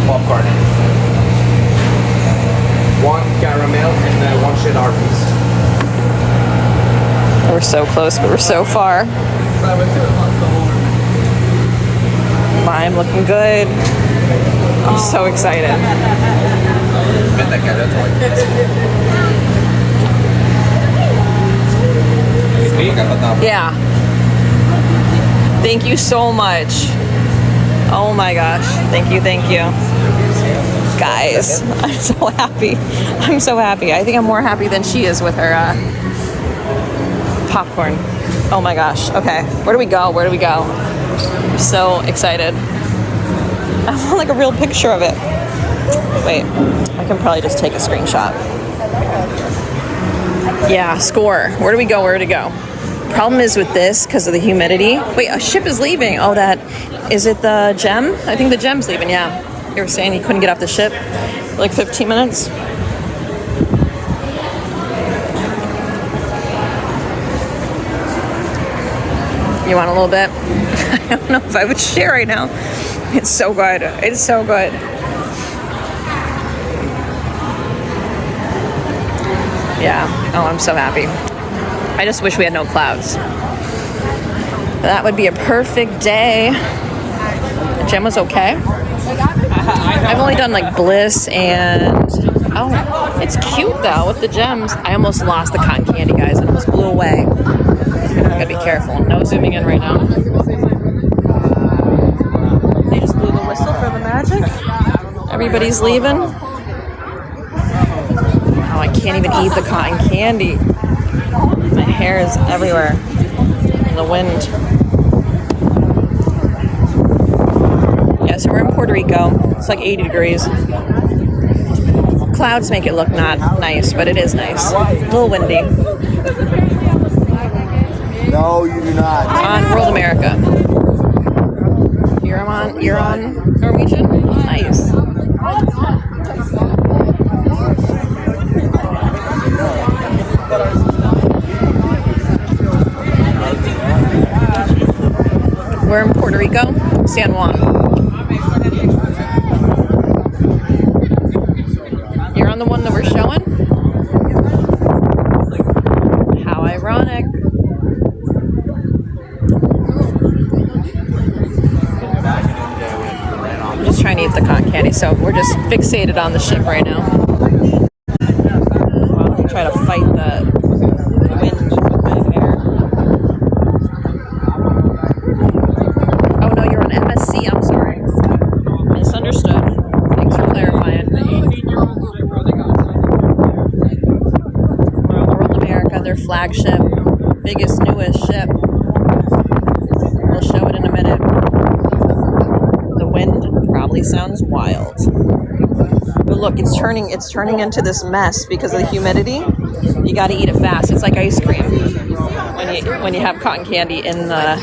Popcorn. One caramel and one cheddar piece. We're so close, but we're so far. Lime looking good. I'm so excited. Yeah. Thank you so much. Oh my gosh. Thank you. Guys, I'm so happy. I think I'm more happy than she is with her popcorn. Oh my gosh. Okay. Where do we go? I'm so excited. I want like a real picture of it. Wait, I can probably just take a screenshot. Yeah, score. Where do we go? Problem is with this, because of the humidity. Wait, a ship is leaving. Oh, is it the Gem? I think the Gem's leaving, yeah. You were saying you couldn't get off the ship? Like 15 minutes? You want a little bit? I don't know if I would share right now. It's so good. Yeah. Oh, I'm so happy. I just wish we had no clouds. That would be a perfect day. The Gem was okay. I've only done like Bliss and... Oh, it's cute though with the gems. I almost lost the cotton candy, guys. It almost blew away. Gotta be careful. No zooming in right now. They just blew the whistle for the magic. Everybody's leaving. Oh, I can't even eat the cotton candy. My hair is everywhere in the wind. Yeah, so we're in Puerto Rico. It's like 80 degrees. Clouds make it look not nice, but it is nice. A little windy. No, you do not. On World America. You're on Norwegian? Nice. We're in Puerto Rico, San Juan. You're on the one that we're showing? How ironic. I'm just trying to eat the cotton candy, so we're just fixated on the ship right now. While we try to fight the wind with my hair. Oh no, you're on MSC, I'm sorry. Misunderstood. Thanks for clarifying. World America, their flagship, biggest, newest ship. We'll show it in a minute. The wind probably sounds wild. But look, it's turning into this mess because of the humidity. You got to eat it fast. It's like ice cream when you have cotton candy in the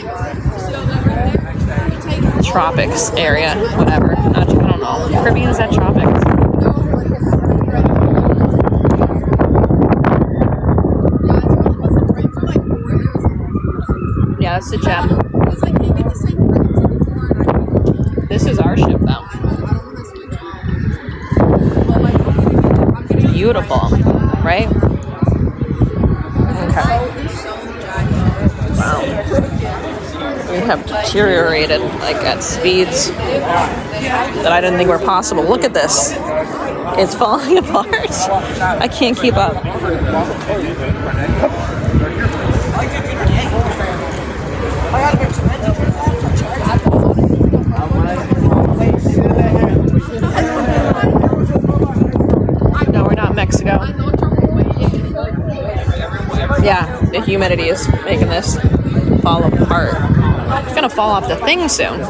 tropics area, whatever. I don't know. Caribbean, is that tropics? Yeah, that's the Gem. This is our ship, though. Beautiful, right? Okay. Wow. We have deteriorated, like, at speeds that I didn't think were possible. Look at this. It's falling apart. I can't keep up. No, we're not Mexico. Yeah, the humidity is making this fall apart. It's gonna fall off the thing soon.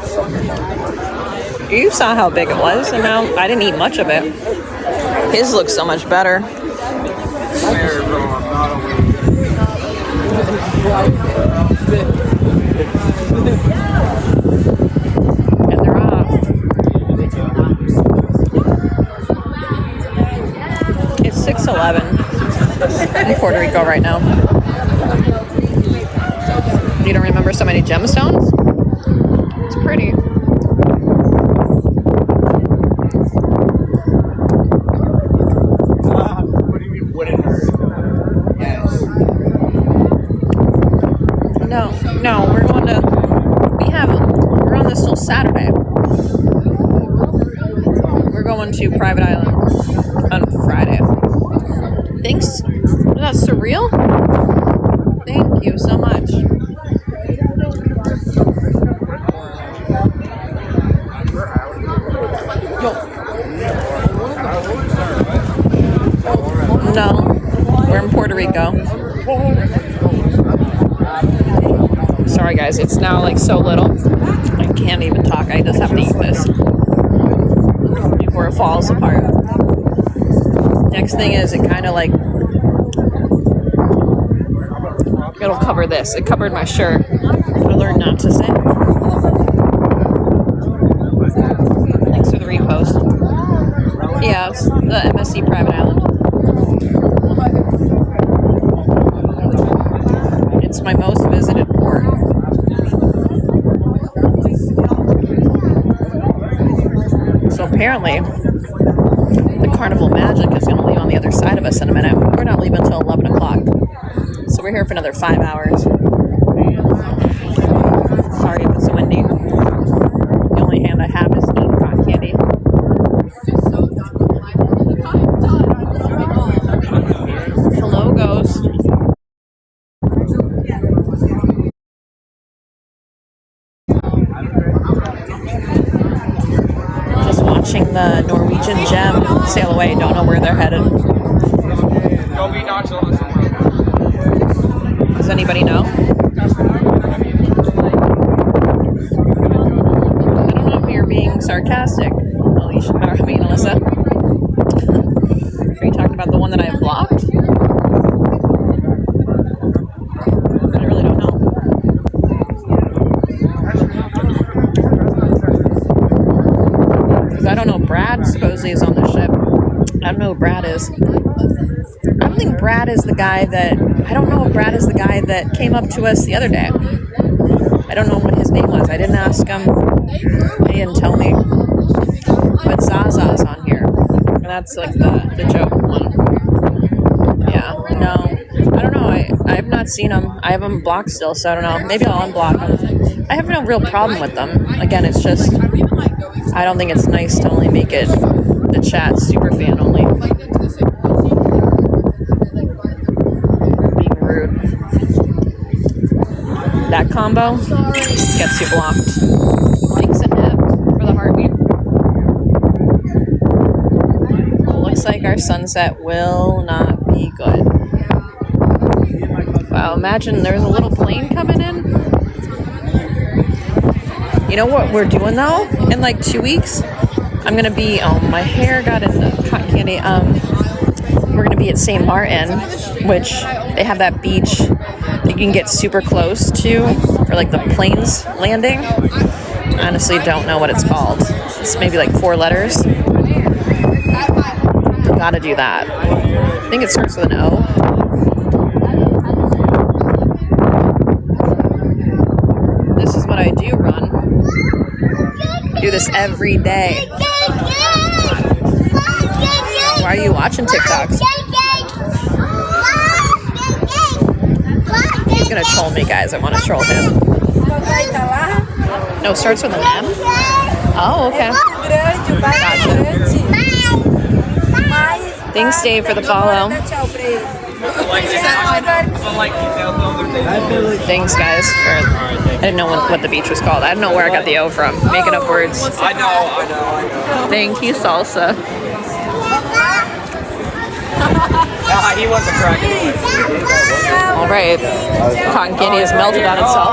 You saw how big it was, and now I didn't eat much of it. His looks so much better. And they're off. It's 6:11 in Puerto Rico right now. You don't remember so many gemstones? It's pretty. No, we're going to, we're on this till Saturday. We're going to Private Island on Friday. Thanks. That's surreal. Thank you so much. No, we're in Puerto Rico. Sorry guys, it's now like so little. I can't even talk. I just have to eat this before it falls apart. Next thing is it kind of like, it'll cover this. It covered my shirt. I learned not to say. Thanks for the repost. Yeah, it's the MSC Private Island. It's my most visited port. So apparently, the Carnival Magic is going to leave on the other side of us in a minute. We're not leaving until 11 o'clock. So we're here for another 5 hours. Sorry if it's windy. The only hand I have is eating cotton candy. Hello, Ghost. Just watching the Norwegian Gem sail away. Don't know where they're headed. Does anybody know? I don't know if you're being sarcastic, Alicia. I mean, Alyssa. Are you talking about the one that I have blocked? I really don't know. Because I don't know. Brad supposedly is on the ship. I don't know who Brad is. I don't think Brad is the guy that... I don't know if Brad is the guy that came up to us the other day. I don't know what his name was. I didn't ask him. He didn't tell me. But Zaza's on here. And that's like the joke one. Yeah, no. I don't know. I have not seen him. I have him blocked still, so I don't know. Maybe I'll unblock him. I have no real problem with them. Again, it's just... I don't think it's nice to only make it the chat super fan only. Being rude. That combo gets you blocked. Thanks, Annette, for the heartbeat. Looks like our sunset will not be good. Wow, imagine there's a little plane coming in. You know what we're doing though? In like 2 weeks, I'm gonna be, my hair got into cotton candy. We're gonna be at St. Martin, which they have that beach that you can get super close to for like the planes landing. I honestly don't know what it's called. It's maybe like 4 letters. Gotta do that. I think it starts with an O. This is what I do, Ron. I do this every day. Why are you watching TikToks? He's gonna troll me, guys. I want to troll him. No, it starts with an M? Oh, okay. Gotcha. Thanks, Dave, for the follow. Thanks, guys. I didn't know what the beach was called. I don't know where I got the O from. Making up words. I know. Thank you, Salsa. He was a crack. All right. Cotton candy has melted on itself.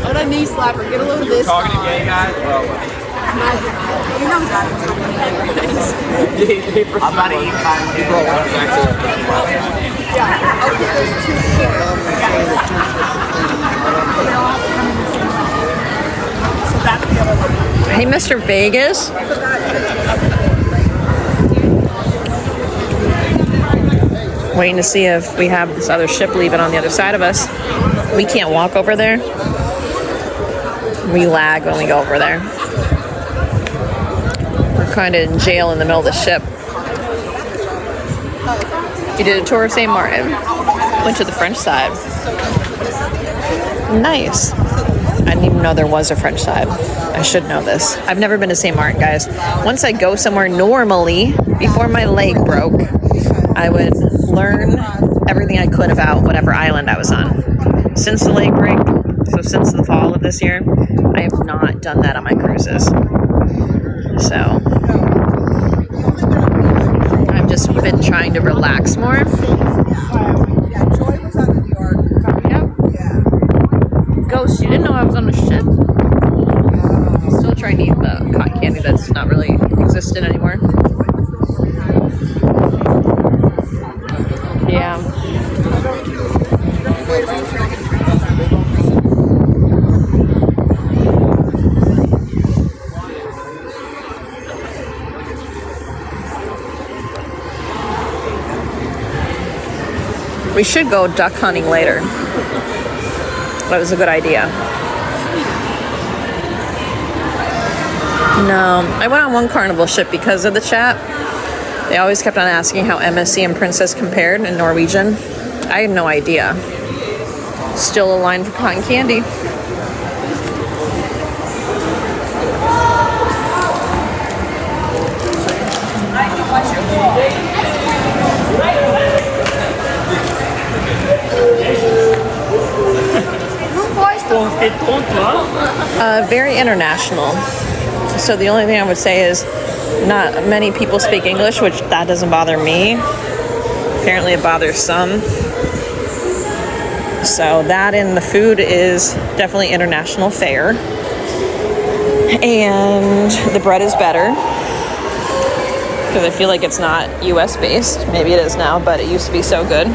What a knee slapper. Get a load of this. Talking to gay guys? You know that. I'm about to eat cotton candy. Hey, Mr. Vegas. Waiting to see if we have this other ship leaving on the other side of us. We can't walk over there. We lag when we go over there. We're kind of in jail in the middle of the ship. You did a tour of St. Martin. Went to the French side. Nice. I didn't even know there was a French side. I should know this. I've never been to St. Martin, guys. Once I go somewhere normally, before my leg broke, I would learn everything I could about whatever island I was on. Since the leg break, so since the fall of this year, I have not done that on my cruises. So I've just been trying to relax more. Ghost, you didn't know I was on the ship? Still trying to eat the cotton candy that's not really existent anymore. Yeah. We should go duck hunting later. That was a good idea. No, I went on one Carnival ship because of the chat. They always kept on asking how MSC and Princess compared in Norwegian. I had no idea. Still a line for cotton candy. Very international. So the only thing I would say is not many people speak English, which that doesn't bother me. Apparently it bothers some. So that and the food is definitely international fare. And the bread is better. Because I feel like it's not US based. Maybe it is now, but it used to be so good.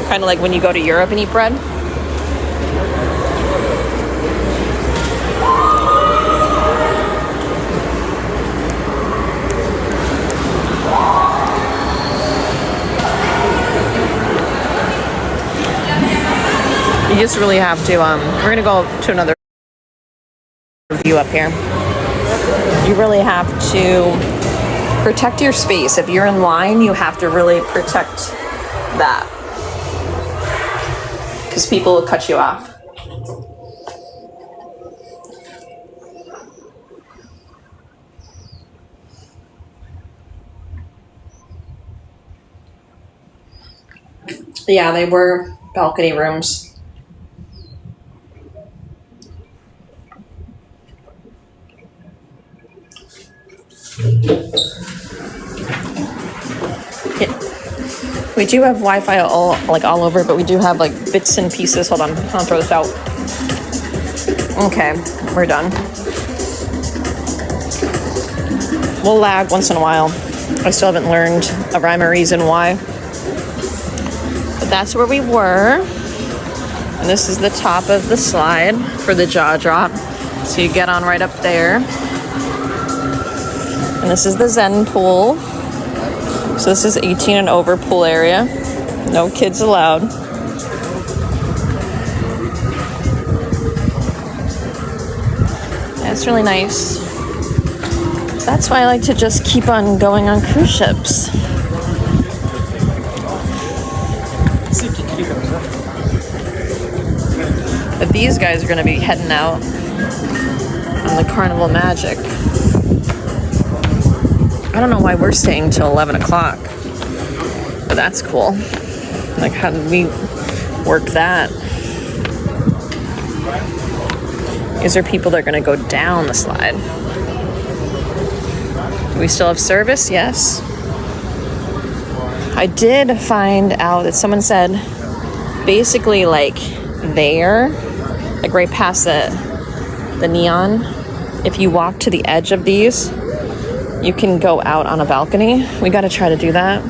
Kind of like when you go to Europe and eat bread. You just really have to, we're gonna go to another view up here. You really have to protect your space. If you're in line, you have to really protect that. Because people will cut you off. Yeah, they were balcony rooms. We do have Wi-Fi all over, but we do have like bits and pieces. Hold on, I'll throw this out. Okay, we're done. We'll lag once in a while. I still haven't learned a rhyme or reason why. But that's where we were. And this is the top of the slide for the jaw drop. So you get on right up there. And this is the Zen pool. So this is 18 and over pool area. No kids allowed. That's really nice. That's why I like to just keep on going on cruise ships. But these guys are going to be heading out on the Carnival Magic. I don't know why we're staying till 11 o'clock, but that's cool. Like, how did we work that? These are people that are going to go down the slide. Do we still have service? Yes. I did find out that someone said basically like there, like right past the neon, if you walk to the edge of these, you can go out on a balcony. We got to try to do that.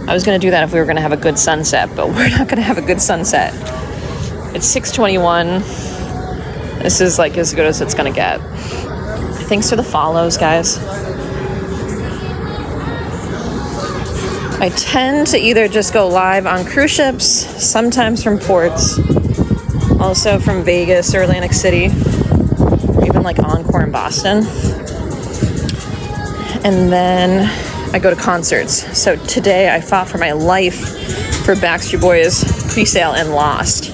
I was going to do that if we were going to have a good sunset, but we're not going to have a good sunset. It's 6:21. This is like as good as it's going to get. Thanks for the follows, guys. I tend to either just go live on cruise ships, sometimes from ports, also from Vegas or Atlantic City, or even like Encore in Boston. And then I go to concerts. So today I fought for my life for Backstreet Boys Presale and lost.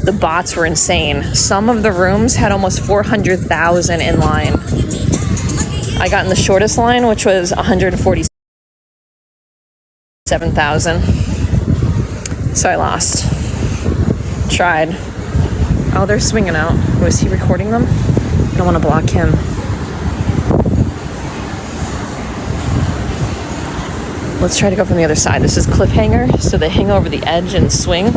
The bots were insane. Some of the rooms had almost 400,000 in line. I got in the shortest line, which was 147,000. So I lost. Tried. Oh, they're swinging out. Was he recording them? I don't want to block him. Let's try to go from the other side. This is cliffhanger, so they hang over the edge and swing.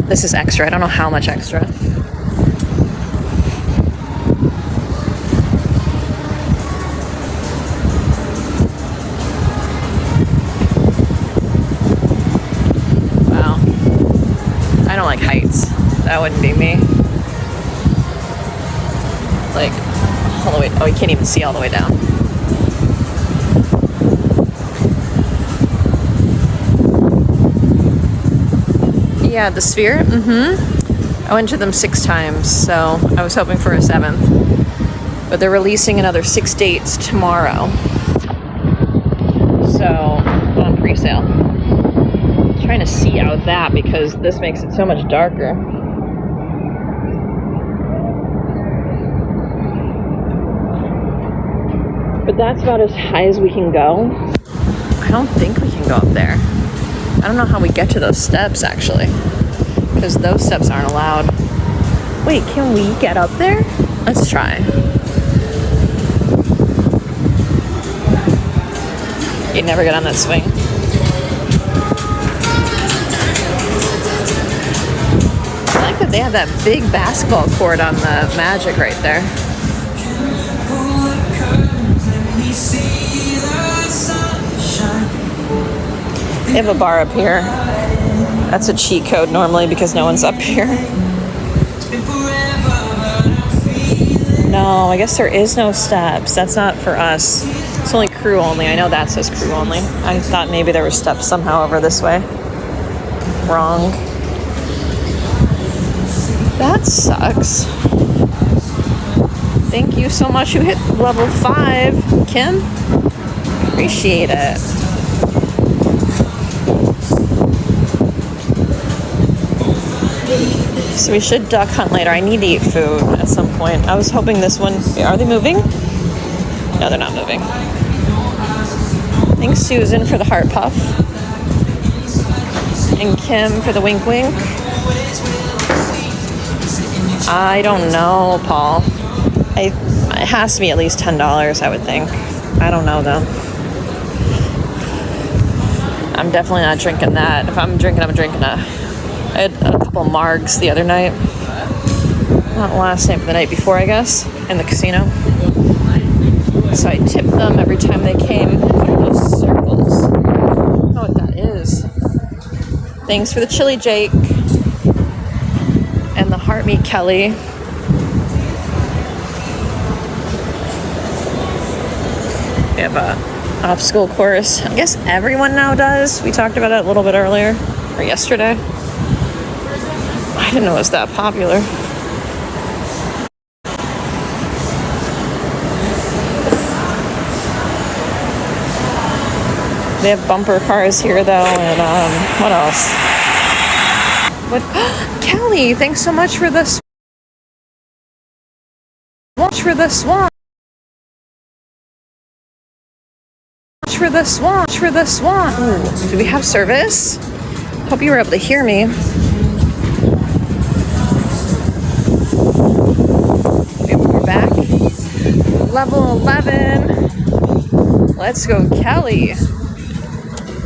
This is extra. I don't know how much extra. Wow. I don't like heights. That wouldn't be me. Like, all the way. Oh, you can't even see all the way down. Yeah, the Sphere. I went to them 6 times, so I was hoping for a 7th. But they're releasing another 6 dates tomorrow. So, on pre-sale. I'm trying to see out that because this makes it so much darker. But that's about as high as we can go. I don't think we can go up there. I don't know how we get to those steps, actually. Because those steps aren't allowed. Wait, can we get up there? Let's try. You'd never get on that swing. I like that they have that big basketball court on the Magic right there. They have a bar up here. That's a cheat code normally because no one's up here. No, I guess there is no steps. That's not for us. It's only crew only. I know that says crew only. I thought maybe there were steps somehow over this way. Wrong. That sucks. Thank you so much. You hit level 5, Kim. Appreciate it. So we should duck hunt later. I need to eat food at some point. I was hoping this one... Are they moving? No, they're not moving. Thanks, Susan, for the heart puff. And Kim for the wink wink. I don't know, Paul. It has to be at least $10, I would think. I don't know, though. I'm definitely not drinking that. If I'm drinking, I'm drinking a... I had a couple margs the other night. Not last night, but the night before, I guess, in the casino. So I tipped them every time they came. What are those circles? I don't know what that is. Thanks for the chili, Jake. And the heart meat, Kelly. We have a obstacle course. I guess everyone now does. We talked about it a little bit earlier, or yesterday. I didn't know it was that popular. They have bumper cars here, though, and what else? What? Kelly, thanks so much for this. Watch for the swan. Watch for the swan. Watch for the swan. Ooh, do we have service? Hope you were able to hear me. We're back. Level 11. Let's go, Kelly.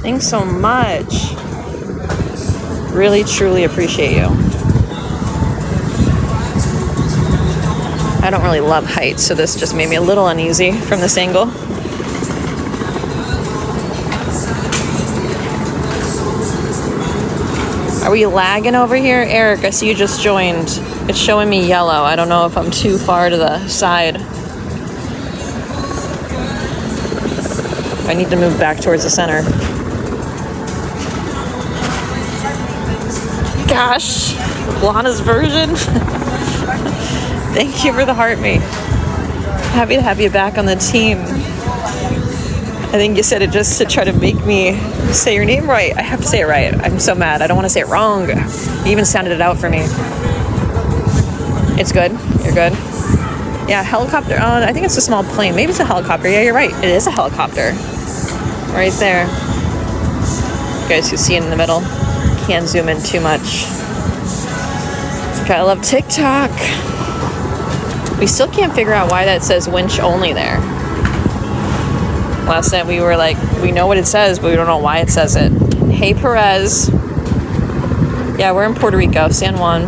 Thanks so much. Really, truly appreciate you. I I don't really love heights, so this just made me a little uneasy from this angle. Are we lagging over here? Eric, I see you just joined. It's showing me yellow. I don't know if I'm too far to the side. I need to move back towards the center. Gosh, Lana's version. Thank you for the heart, mate. Happy to have you back on the team. I think you said it just to try to make me say your name right. I have to say it right. I'm so mad. I don't want to say it wrong. You even sounded it out for me. It's good. You're good. Yeah, helicopter. I think it's a small plane. Maybe it's a helicopter. Yeah, you're right. It is a helicopter. Right there. You guys can see it in the middle. Can't zoom in too much. Gotta love TikTok. We still can't figure out why that says winch only there. Last night we were like, we know what it says, but we don't know why it says it. Hey, Perez. Yeah, we're in Puerto Rico, San Juan.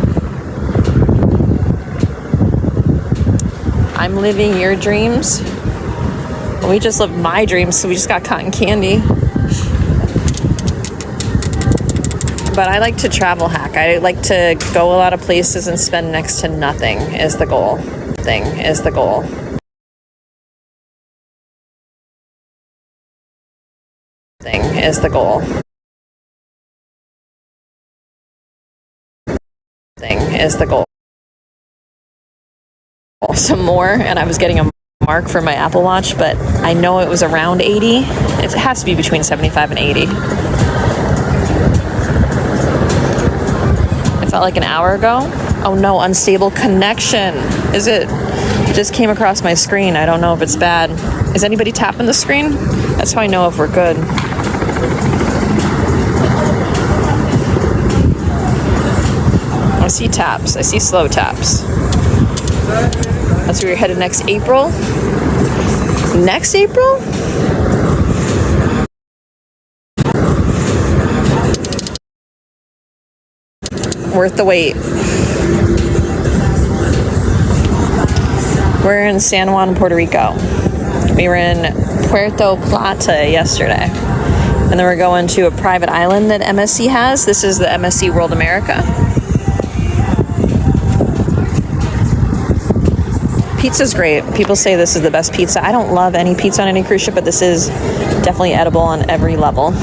I'm living your dreams. We just lived my dreams, so we just got cotton candy. But I like to travel hack. I like to go a lot of places and spend next to nothing is the goal. Thing is the goal. Thing is the goal. Thing is the goal. Some more, and I was getting a mark for my Apple Watch, but I know it was around 80. It has to be between 75 and 80. It felt like an hour ago. Oh no, unstable connection. Is it? It just came across my screen. I don't know if it's bad. Is anybody tapping the screen? That's how I know if we're good. I see taps. I see slow taps. That's where you're headed next April. Next April? Worth the wait. We're in San Juan, Puerto Rico. We were in Puerto Plata yesterday. And then we're going to a private island that MSC has. This is the MSC World America. Pizza's great. People say this is the best pizza. I don't love any pizza on any cruise ship, but this is definitely edible on every level.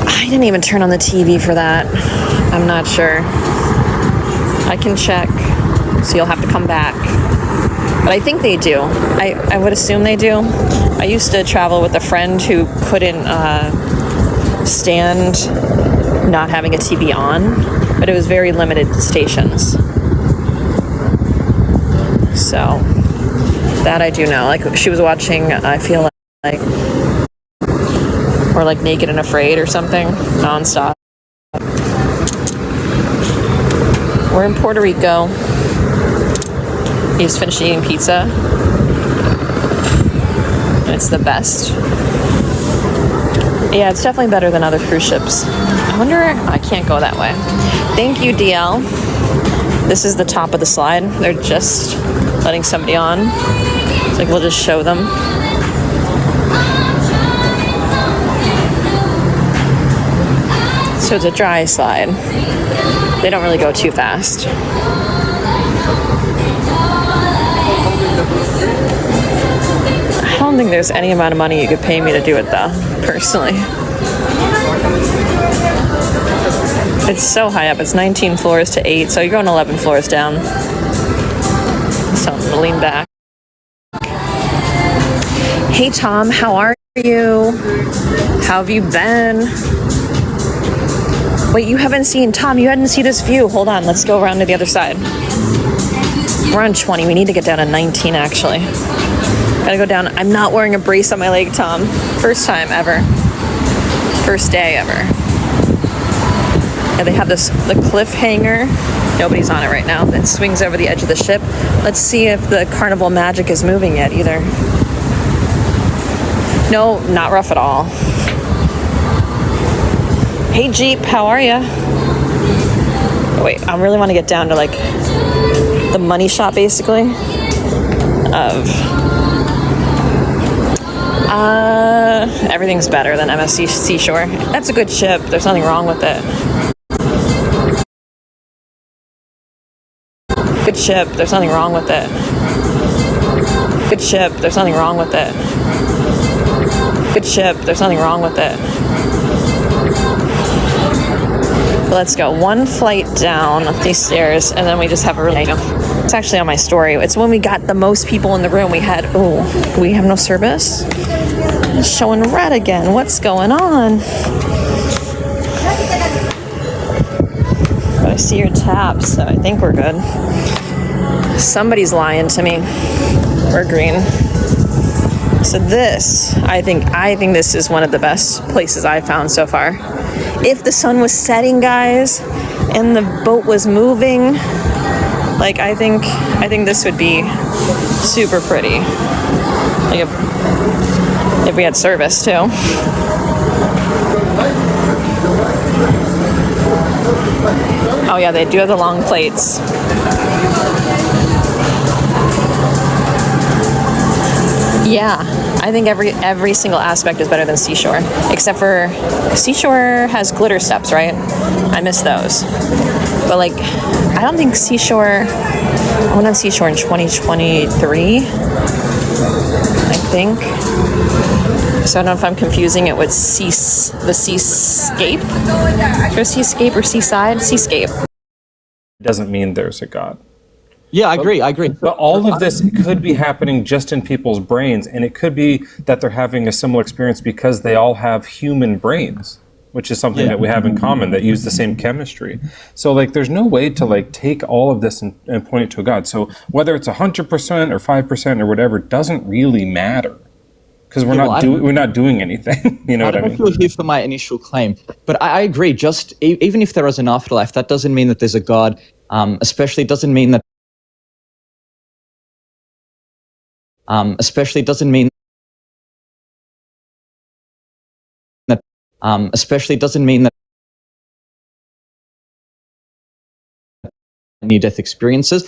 I didn't even turn on the TV for that. I'm not sure. I can check, so you'll have to come back. But I think they do. I would assume they do. I used to travel with a friend who couldn't stand not having a TV on, but it was very limited stations. So that I do know. Like she was watching, I feel like, or like Naked and Afraid or something, nonstop. We're in Puerto Rico. He just finished eating pizza. It's the best. Yeah, it's definitely better than other cruise ships. I wonder, I can't go that way. Thank you, DL. This is the top of the slide. They're just letting somebody on. It's like we'll just show them. So it's a dry slide. They don't really go too fast. I don't think there's any amount of money you could pay me to do it though, personally. It's so high up. It's 19 floors to 8, so you're going 11 floors down. So I'm gonna lean back. Hey Tom, how are you? How have you been? Wait, you haven't seen, Tom, you hadn't seen this view. Hold on, let's go around to the other side. We're on 20, we need to get down to 19 actually. Gotta go down. I'm not wearing a brace on my leg, Tom. First time ever. First day ever. Yeah, they have the cliffhanger. Nobody's on it right now. That swings over the edge of the ship. Let's see if the Carnival Magic is moving yet either. No, not rough at all. Hey Jeep, how are ya? Oh, wait, I really want to get down to like the money shot, basically, of everything's better than MSC Seashore. That's a good ship. There's nothing wrong with it. Good ship. There's nothing wrong with it. Good ship. There's nothing wrong with it. Good ship. There's nothing wrong with it. Let's go. One flight down these stairs, and then we just have a really... It's actually on my story. It's when we got the most people in the room. We had... Oh, do we have no service? It's showing red again. What's going on? I see your tabs, so I think we're good. Somebody's lying to me. We're green. So this, I think this is one of the best places I've found so far. If the sun was setting, guys, and the boat was moving, like I think this would be super pretty. Like if we had service too. Oh yeah, they do have the long plates. Yeah, I think every single aspect is better than Seashore, except for Seashore has glitter steps, right? I miss those. But like, I don't think Seashore. I went on Seashore in 2023. I think. So I don't know if I'm confusing it with the Seascape. Or Seascape or Seaside? Seascape. Doesn't mean there's a God. Yeah, I agree. But all of this could be happening just in people's brains, and it could be that they're having a similar experience because they all have human brains, which is something that we have in common, that use the same chemistry. So like, there's no way to like take all of this and point it to a God. So whether it's 100% or 5% or whatever doesn't really matter, because we're not doing anything. You know what I mean? I don't know if you're here for my initial claim, but I agree. Just even if there is an afterlife, that doesn't mean that there's a God. Especially doesn't mean that. Especially doesn't mean that. Especially doesn't mean that near-death experiences.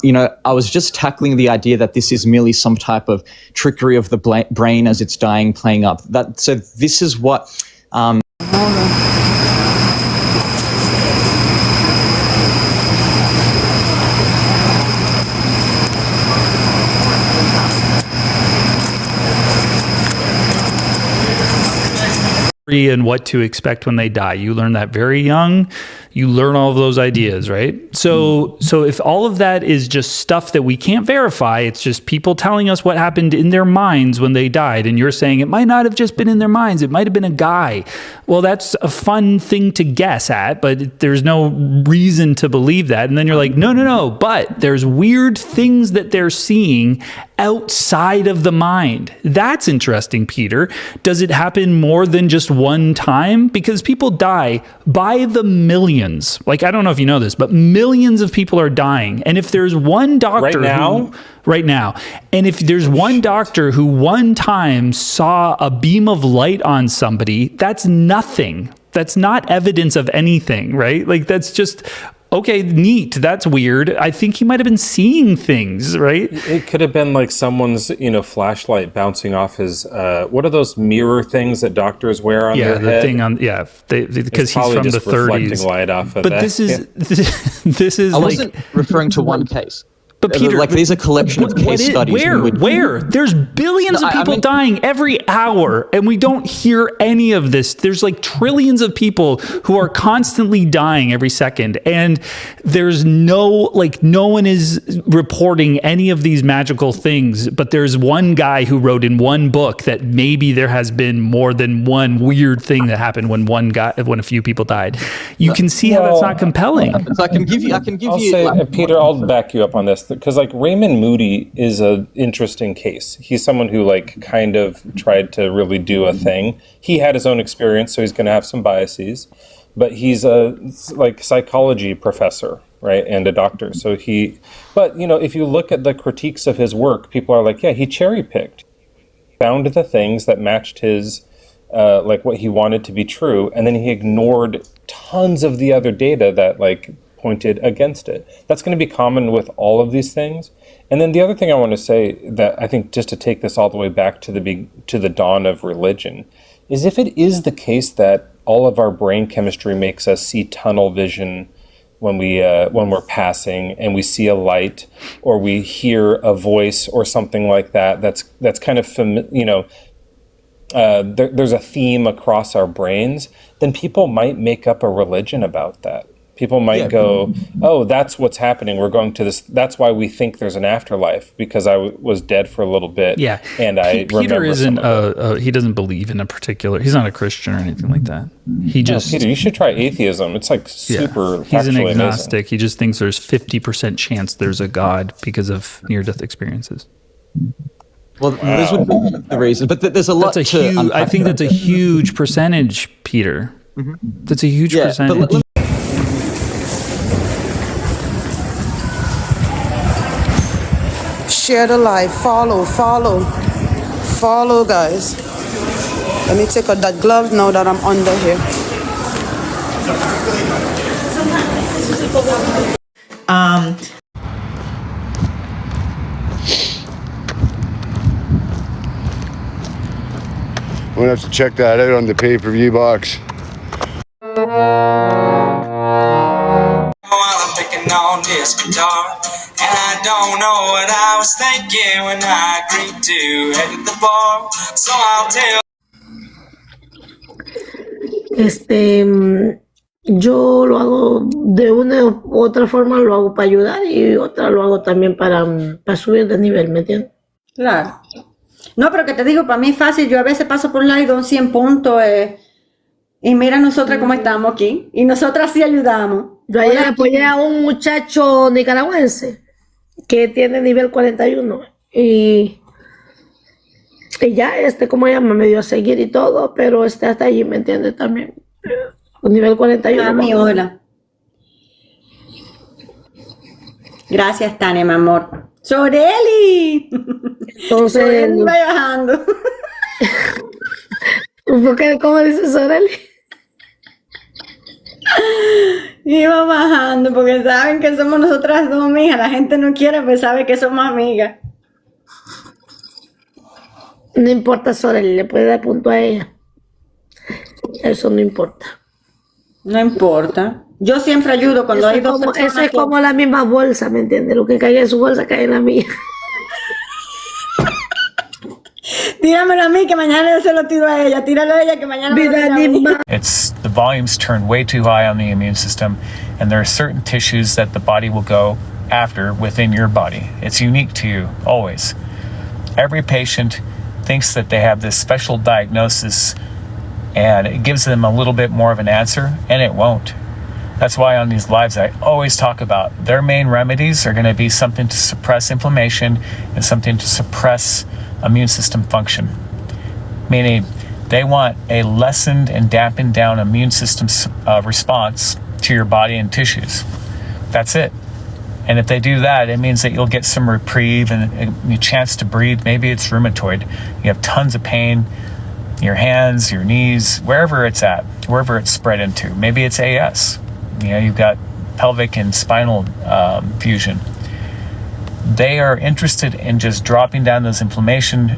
You know, I was just tackling the idea that this is merely some type of trickery of the brain as it's dying, playing up. So this is what. And what to expect when they die. You learn that very young. You learn all of those ideas, right? So if all of that is just stuff that we can't verify, it's just people telling us what happened in their minds when they died, and you're saying it might not have just been in their minds, it might have been a guy. Well, that's a fun thing to guess at, but there's no reason to believe that. And then you're like, no, but there's weird things that they're seeing outside of the mind. That's interesting, Peter. Does it happen more than just one time? Because people die by the millions. Like, I don't know if you know this, but millions of people are dying. And if there's one doctor right now, and if there's one doctor who one time saw a beam of light on somebody, that's nothing. That's not evidence of anything, right? Like, that's just, okay, neat. That's weird. I think he might have been seeing things, right? It could have been like someone's, flashlight bouncing off his, what are those mirror things that doctors wear on their head? Yeah, the thing on, because he's from the 30s. Reflecting light off of but that. this is I wasn't referring to one case. But Peter, like, these are a collection of case studies. Where? There's billions of people dying every hour, and we don't hear any of this. There's like trillions of people who are constantly dying every second, and there's no one is reporting any of these magical things. But there's one guy who wrote in one book that maybe there has been more than one weird thing that happened when a few people died. You can see how that's not compelling. So I can give you. Peter, I'll back you up on this. Because Raymond Moody is an interesting case. He's someone who kind of tried to really do a thing. He had his own experience, so he's going to have some biases. But he's a psychology professor, right, and a doctor. So but if you look at the critiques of his work, people are like, yeah, he cherry picked, found the things that matched his what he wanted to be true, and then he ignored tons of the other data that pointed against it. That's going to be common with all of these things. And then the other thing I want to say, that I think just to take this all the way back to the dawn of religion, is if it is the case that all of our brain chemistry makes us see tunnel vision when we're passing, and we see a light or we hear a voice or something like that, that's kind of there's a theme across our brains, then people might make up a religion about that. People might go, oh, that's what's happening. We're going to this. That's why we think there's an afterlife, because I was dead for a little bit. Yeah. And I Peter remember isn't, he doesn't believe in a particular, he's not a Christian or anything like that. He just. Peter, you should try atheism. It's like super He's an factually agnostic. amazing. He just thinks there's 50% chance there's a God because of near-death experiences. Well, this would be the reason, but there's a lot I think that's a huge percentage, Peter. That's a huge percentage. Share the live. Follow, guys. Let me take out that glove now that I'm under here. I'm gonna have to check that out on the pay-per-view box. I'm picking on this guitar, and I don't know what I was thinking when I agreed to head to the bar. So I'll tell. Yo lo hago de una u otra forma, lo hago para ayudar y otra lo hago también para subir de nivel, ¿me entiendes? Claro. No, pero que te digo, para mí es fácil. Yo a veces paso por live, doy 100 puntos y mira nosotras cómo estamos aquí. Y nosotras sí ayudamos. Yo ayer apoyé a un muchacho nicaragüense que tiene nivel 41 y ya como ella me dio a seguir y todo, pero hasta allí, ¿me entiendes? También con nivel 41. Mi hola. Gracias, Tania, mi amor. ¡Soreli! Entonces, Soreli va bajando. ¿Cómo dice Soreli? Iba bajando porque saben que somos nosotras dos, mija. La gente no quiere, pero sabe que somos amigas. No importa, Soreli, le puede dar punto a ella. Eso no importa. No importa. Yo siempre ayudo cuando hay dos personas. Eso es como la misma bolsa, ¿me entiendes? Lo que caiga en su bolsa cae en la mía. Tíramelo a mí que mañana yo se lo tiro a ella. Tíralo a ella que mañana me lo tira a mí. It's the volumes turn way too high on the immune system, and there are certain tissues that the body will go after within your body. It's unique to you, always. Every patient thinks that they have this special diagnosis, and it gives them a little bit more of an answer, and it won't. That's why on these lives I always talk about their main remedies are going to be something to suppress inflammation and something to suppress immune system function. Meaning they want a lessened and dampened down immune system response to your body and tissues. That's it. And if they do that, it means that you'll get some reprieve and a chance to breathe. Maybe it's rheumatoid. You have tons of pain, your hands, your knees, wherever it's at, wherever it's spread into. Maybe it's AS. You know, you've got pelvic and spinal fusion. They are interested in just dropping down those inflammation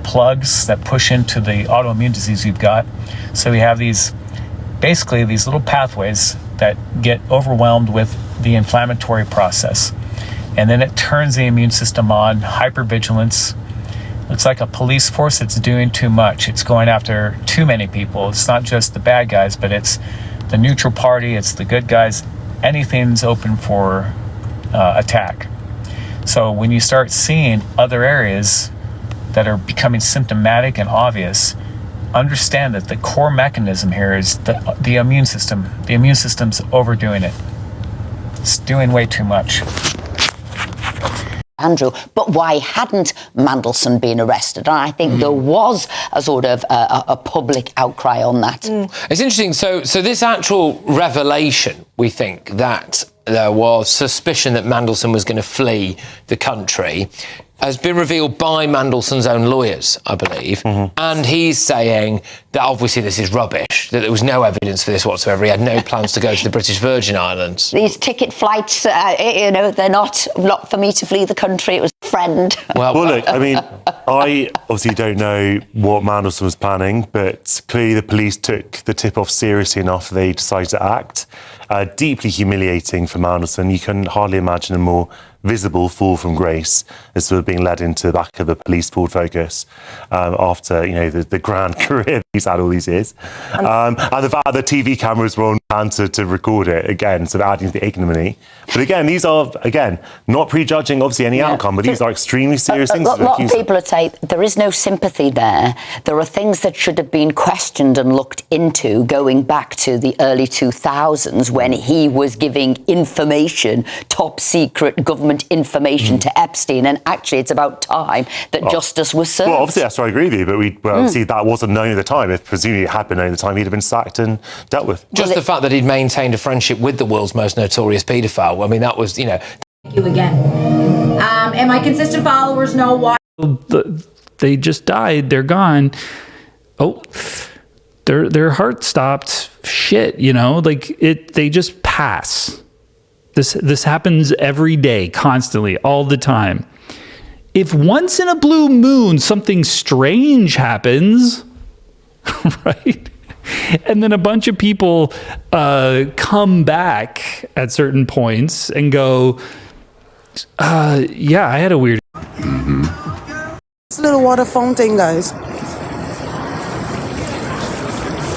plugs that push into the autoimmune disease you've got. So we have basically these little pathways that get overwhelmed with the inflammatory process. And then it turns the immune system on, hypervigilance. It's like a police force that's doing too much. It's going after too many people. It's not just the bad guys, but it's the neutral party, it's the good guys. Anything's open for attack. So when you start seeing other areas that are becoming symptomatic and obvious, understand that the core mechanism here is the immune system. The immune system's overdoing it. It's doing way too much. Andrew, but why hadn't Mandelson been arrested? And I think there was a sort of a public outcry on that. It's interesting. So this actual revelation, we think, that there was suspicion that Mandelson was going to flee the country has been revealed by Mandelson's own lawyers, I believe. And he's saying that obviously this is rubbish, that there was no evidence for this whatsoever. He had no plans to go to the British Virgin Islands. These ticket flights, they're not for me to flee the country. It was a friend. Well, look, I mean, I obviously don't know what Mandelson was planning, but clearly the police took the tip-off seriously enough they decided to act. Deeply humiliating for Mandelson. You can hardly imagine a more visible fall from grace as sort of being led into the back of a police Ford Focus after, the grand career that he's had all these years. And the fact that the TV cameras were on hand to record it, again, sort of adding to the ignominy. But again, these are, not prejudging, obviously, any outcome, but these are extremely serious things. A lot of people would say there is no sympathy there. There are things that should have been questioned and looked into going back to the early 2000s when he was giving information, top secret government information to Epstein, and actually it's about time that justice was served. Well, obviously, that's where I agree with you, but obviously that wasn't known at the time. If presumably it had been known at the time, he'd have been sacked and dealt with. Just the fact that he'd maintained a friendship with the world's most notorious paedophile, I mean, that was, Thank you again. And my consistent followers know why. They just died. They're gone. Oh, their heart stopped. Shit, they just pass. This happens every day, constantly, all the time. If once in a blue moon something strange happens, right? And then a bunch of people come back at certain points and go, yeah, I had a weird... This little water fountain, guys.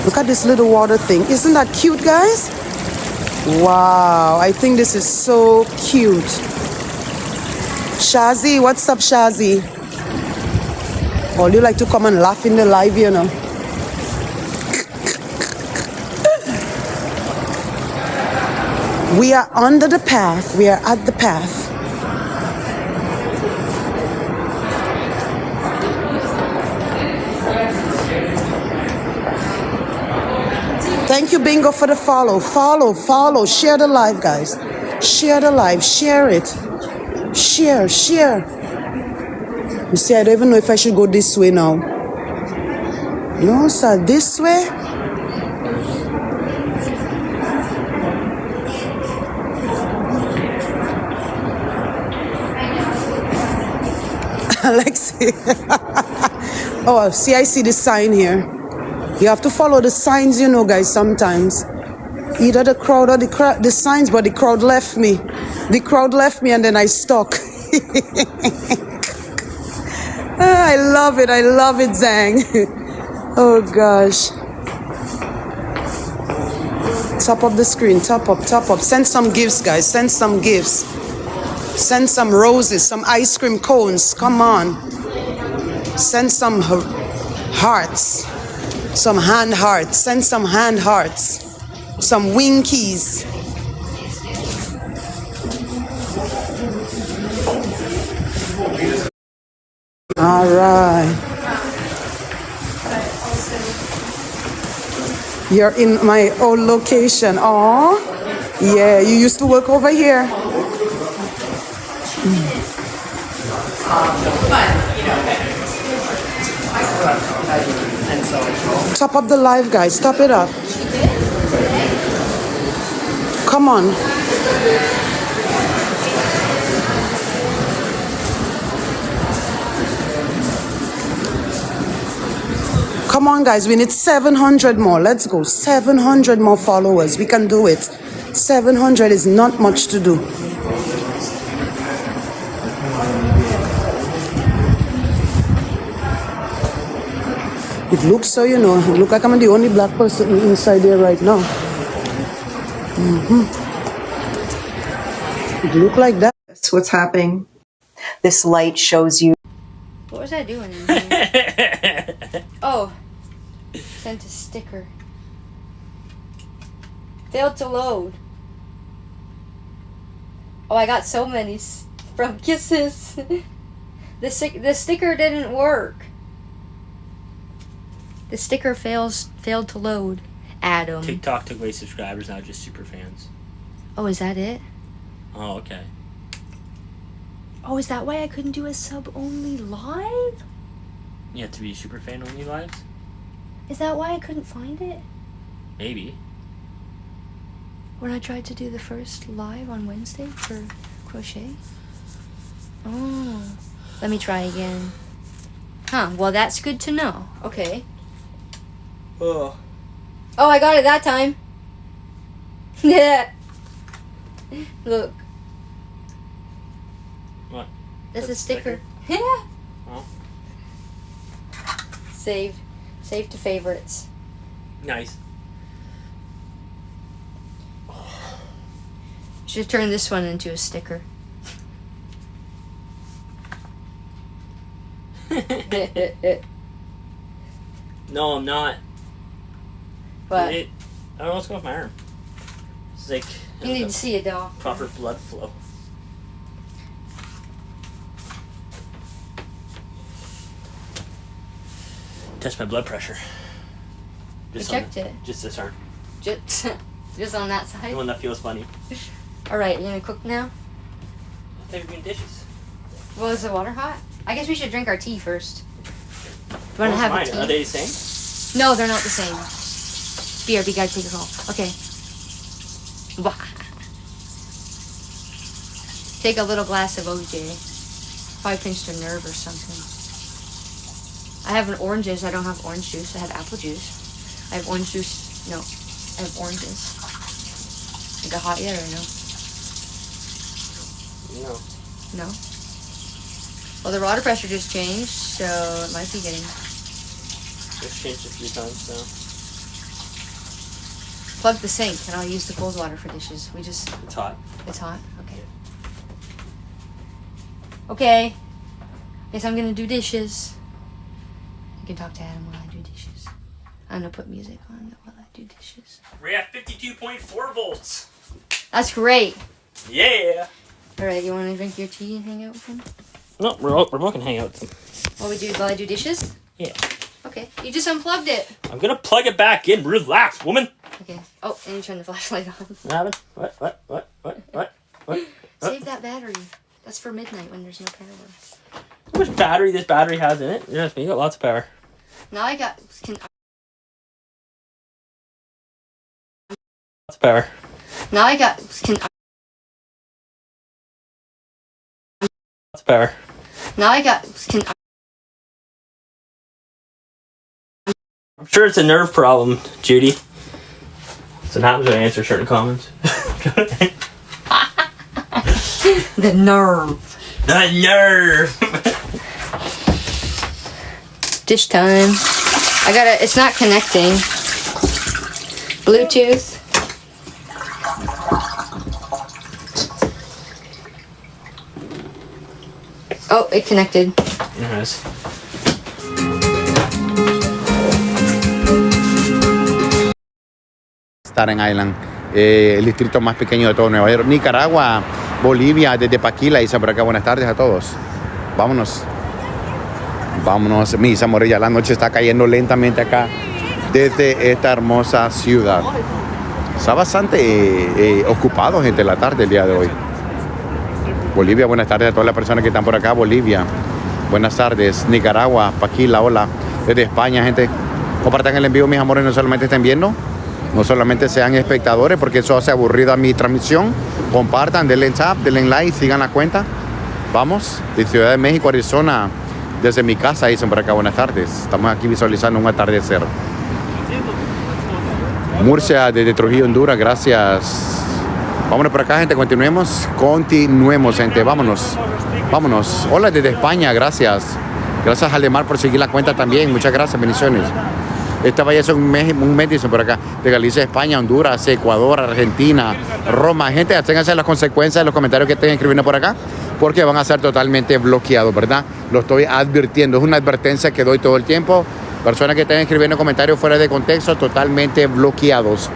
Look at this little water thing. Isn't that cute, guys? Wow, I think this is so cute. Shazi, what's up, Shazi? Oh, you like to come and laugh in the live, We are under the path. We are at the path. Thank you, Bingo, for the follow. Follow. Share the live, guys. Share the live. Share it. Share. You see, I don't even know if I should go this way now. No, sir, this way? Alexi. Oh, see, I see the sign here. You have to follow the signs, guys, sometimes. Either the crowd or the signs, but the crowd left me. The crowd left me and then I stuck. I love it, Zhang. Oh, gosh. Top of the screen, top up. Send some gifts, guys, send some gifts. Send some roses, some ice cream cones, come on. Send some hearts. Some hand hearts. Send some hand hearts. Some winkies. All right. You're in my old location. Oh, yeah. You used to work over here. Top up the live, guys. Top it up. Come on. Come on, guys. We need 700 more. Let's go. 700 more followers. We can do it. 700 is not much to do. It looks so, it looks like I'm the only black person inside there right now. It looks like that. That's what's happening. This light shows you. What was I doing? Oh, sent a sticker. Failed to load. Oh, I got so many from Kisses. The sticker didn't work. The sticker failed to load. Adam. TikTok took away subscribers, now just super fans. Oh, is that it? Oh, okay. Oh, is that why I couldn't do a sub-only live? You have to be super fan only lives? Is that why I couldn't find it? Maybe. When I tried to do the first live on Wednesday for crochet? Oh. Let me try again. Huh, well that's good to know. Okay. Oh. Oh, I got it that time. Yeah. Look. What? That's a sticker. Yeah. Oh. Saved. Saved to favorites. Nice. Should turn this one into a sticker. No, I'm not. What? I don't know what's going on with my arm. It's like You need to see it, though. proper blood flow. Test my blood pressure. I checked it. Just this arm. Just on that The side. one that feels funny. All right, you gonna cook now? I think we're doing dishes. Well, is the water hot? I guess we should drink our tea first. Do you want to What's have mine? a tea? Are they the same? No, they're not the same. BRB, gotta take a call. Okay. Wah. Take a little glass of OJ. Probably pinched a nerve or something. I have an oranges. I don't have orange juice. I have apple juice. I have orange juice. No, I have oranges. Is it hot yet or no? No. No? Well, the water pressure just changed, so it might be getting... It's changed a few times, so. Plug the sink, and I'll use the cold water for dishes. It's hot. It's hot? Okay. Okay. Guess I'm gonna do dishes. You can talk to Adam while I do dishes. I'm gonna put music on while I do dishes. We're at 52.4 volts. That's great. Yeah. Alright, you wanna drink your tea and hang out with him? No, we're not gonna hang out with them. What we do while I do dishes? Yeah. Okay. You just unplugged it. I'm gonna plug it back in. Relax, woman. Okay. Oh, and you turn the flashlight on. What happened? What? Save that battery. That's for midnight when there's no power. How much battery this battery has in it? Yes, you got lots of power. Now I got... Lots of power. Now I got... Lots of power. Now I got... I'm sure it's a nerve problem, Judy. That's what happens when I answer certain comments. The nerve. The nerve. Dish time. I gotta... It's not connecting. Bluetooth. Oh, it connected. Yes. Staten Island, el distrito más pequeño de todo Nueva York. Nicaragua, Bolivia, desde Paquila, dicen por acá. Buenas tardes a todos. Vámonos. Vámonos, Misa Morilla. La noche está cayendo lentamente acá desde esta hermosa ciudad. Está bastante ocupado, gente, la tarde el día de hoy. Bolivia, buenas tardes a todas las personas que están por acá. Bolivia, buenas tardes. Nicaragua, Paquila, hola. Desde España, gente. Compartan el envío, mis amores, no solamente estén viendo, no solamente sean espectadores, porque eso hace aburrida mi transmisión. Compartan, denle tap, denle like, sigan la cuenta. Vamos, de Ciudad de México, Arizona, desde mi casa, dicen por acá, buenas tardes. Estamos aquí visualizando un atardecer. Murcia, desde Trujillo, Honduras, gracias. Vámonos por acá, gente, continuemos, gente, vámonos. Hola desde España, gracias. Gracias a Aldemar por seguir la cuenta también, muchas gracias, bendiciones. Esta vaya a ser un mes, dicen por acá, de Galicia, España, Honduras, Ecuador, Argentina, Roma. Gente, ténganse las consecuencias de los comentarios que estén escribiendo por acá, porque van a ser totalmente bloqueados, ¿verdad? Lo estoy advirtiendo, es una advertencia que doy todo el tiempo. Personas que estén escribiendo comentarios fuera de contexto, totalmente bloqueados,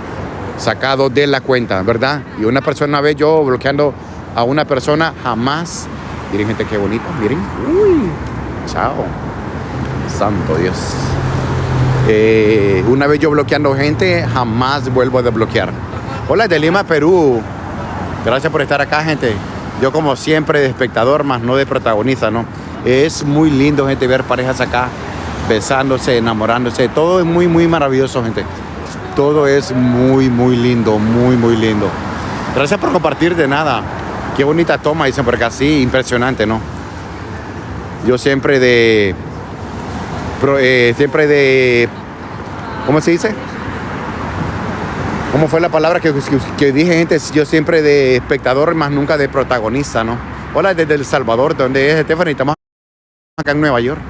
sacados de la cuenta, ¿verdad? Y una persona, una vez yo bloqueando a una persona, jamás. Miren, gente, qué bonito, miren. Uy, chao. Santo Dios. Una vez yo bloqueando gente, jamás vuelvo a desbloquear. Hola, de Lima, Perú. Gracias por estar acá, gente. Yo como siempre de espectador, más no de protagonista, ¿no? Es muy lindo, gente, ver parejas acá besándose, enamorándose. Todo es muy, muy maravilloso, gente. Todo es muy, muy lindo, muy, muy lindo. Gracias por compartir de nada. Qué bonita toma, dicen por acá. Sí, impresionante, ¿no? Yo siempre de... ¿Cómo se dice? ¿Cómo fue la palabra que dije, gente? Yo siempre de espectador, más nunca de protagonista, ¿no? Hola, desde El Salvador, ¿dónde es, Stephanie? Estamos acá en Nueva York.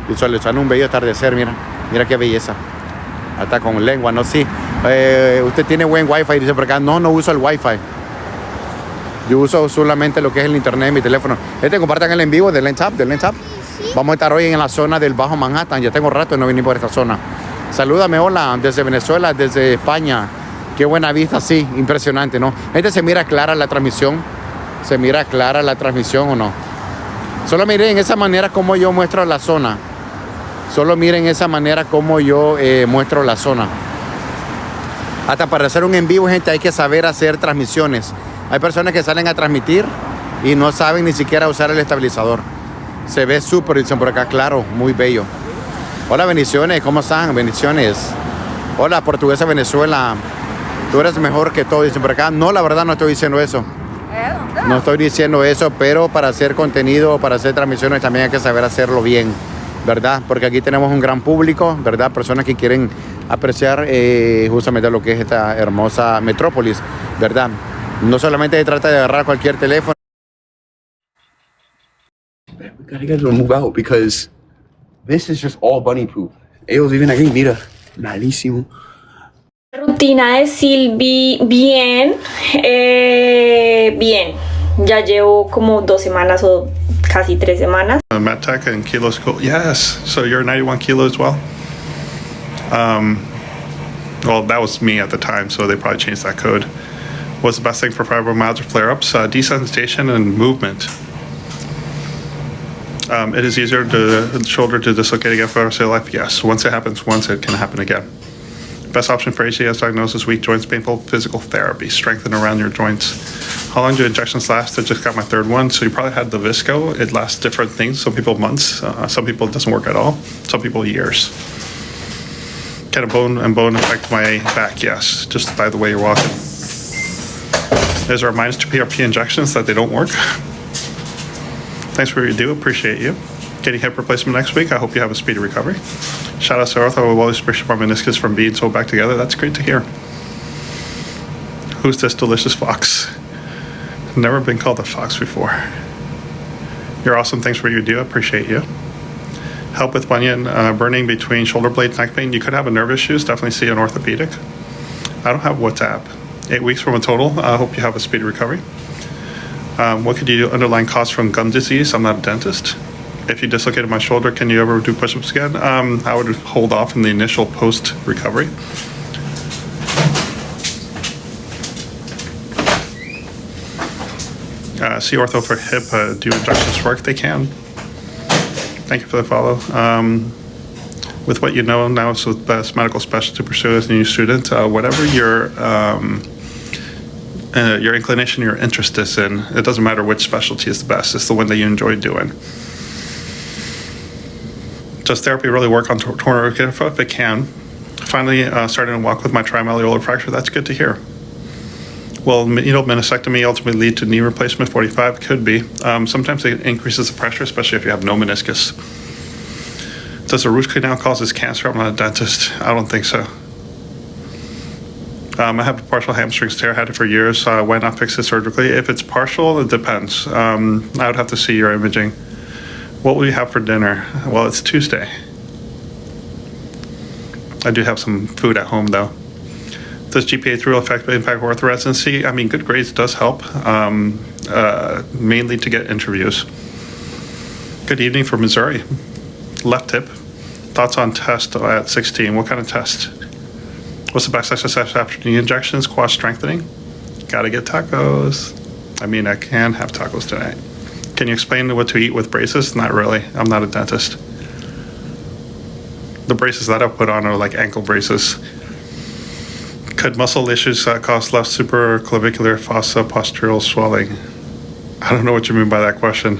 Y sale un bello atardecer, mira. Mira qué belleza. Hasta con lengua, ¿no? Sí. Usted tiene buen wifi, dice por acá. No uso el wifi. Yo uso solamente lo que es el internet en mi teléfono. Compartan el en vivo del Lens Up. Vamos a estar hoy en la zona del Bajo Manhattan. Ya tengo rato de no venir por esta zona. Salúdame, hola, desde Venezuela, desde España. Qué buena vista, sí, impresionante, ¿no? ¿Se mira clara la transmisión? ¿Se mira clara la transmisión o no? Solo miren esa manera como yo muestro la zona. Solo miren esa manera como yo muestro la zona. Hasta para hacer un en vivo, gente, hay que saber hacer transmisiones. Hay personas que salen a transmitir y no saben ni siquiera usar el estabilizador. Se ve súper, dicen por acá, claro, muy bello. Hola, bendiciones, ¿cómo están? Bendiciones. Hola, Portuguesa Venezuela. Tú eres mejor que todo, dicen por acá. No, la verdad no estoy diciendo eso. No estoy diciendo eso, pero para hacer contenido, para hacer transmisiones también hay que saber hacerlo bien, ¿verdad? Porque aquí tenemos un gran público, ¿verdad? Personas que quieren apreciar justamente lo que es esta hermosa metrópolis, ¿verdad? No solamente se trata de agarrar cualquier teléfono. We gotta get them to move out because this is just all bunny poop. Ellos viven aquí, mira, malísimo. Rutina de Silvi, bien, bien. Ya llevo como 2 semanas o casi 3 semanas. MedTech and Kilo School. Yes. So you're 91 kilo as well? Well, that was me at the time, so they probably changed that code. What's the best thing for fibromyalgia flare-ups? Desensitization and movement. It is easier to the shoulder to dislocate again for the rest of your life. Yes. Once it happens once, it can happen again. Best option for ACS diagnosis, weak joints, painful physical therapy, strengthen around your joints. How long do injections last? I just got my 3rd one, so you probably had the Visco. It lasts different things. Some people months, some people it doesn't work at all, some people years. Can a bone affect my back? Yes, just by the way you're walking. Is there a -2 PRP injections that they don't work? Thanks for what you do, appreciate you. Getting hip replacement next week. I hope you have a speedy recovery. Shout out to Ortho. I will always appreciate my meniscus from being sewed back together. That's great to hear. Who's this delicious fox? Never been called a fox before. You're awesome. Thanks for what you do. I appreciate you. Help with bunion burning between shoulder blades, neck pain. You could have a nerve issues. Definitely see an orthopedic. I don't have WhatsApp. 8 weeks from a total. I hope you have a speedy recovery. What could you do? Underlying cause from gum disease. I'm not a dentist. If you dislocated my shoulder, can you ever do push-ups again? I would hold off in the initial post-recovery. See ortho for hip. Do injections work? They can. Thank you for the follow. With what you know now, it's the best medical specialty to pursue as a new student. Whatever your inclination, your interest is in, it doesn't matter which specialty is the best. It's the one that you enjoy doing. Does therapy really work on torn if it can? Finally, starting to walk with my trimalleolar fracture. That's good to hear. Will needle meniscectomy ultimately lead to knee replacement? 45 could be. Sometimes it increases the pressure, especially if you have no meniscus. Does a root canal causes cancer? I'm not a dentist. I don't think so. I have a partial hamstring tear. I had it for years. Why not fix it surgically? If it's partial, it depends. I would have to see your imaging. What will you have for dinner? Well, it's Tuesday. I do have some food at home, though. Does GPA 3 impact ortho residency? I mean, good grades does help, mainly to get interviews. Good evening from Missouri. Left hip. Thoughts on test at 16? What kind of test? What's the best exercise after knee injections? Quad strengthening? Gotta get tacos. I mean, I can have tacos tonight. Can you explain what to eat with braces? Not really. I'm not a dentist. The braces that I put on are like ankle braces. Could muscle issues cause left supraclavicular fossa postural swelling? I don't know what you mean by that question.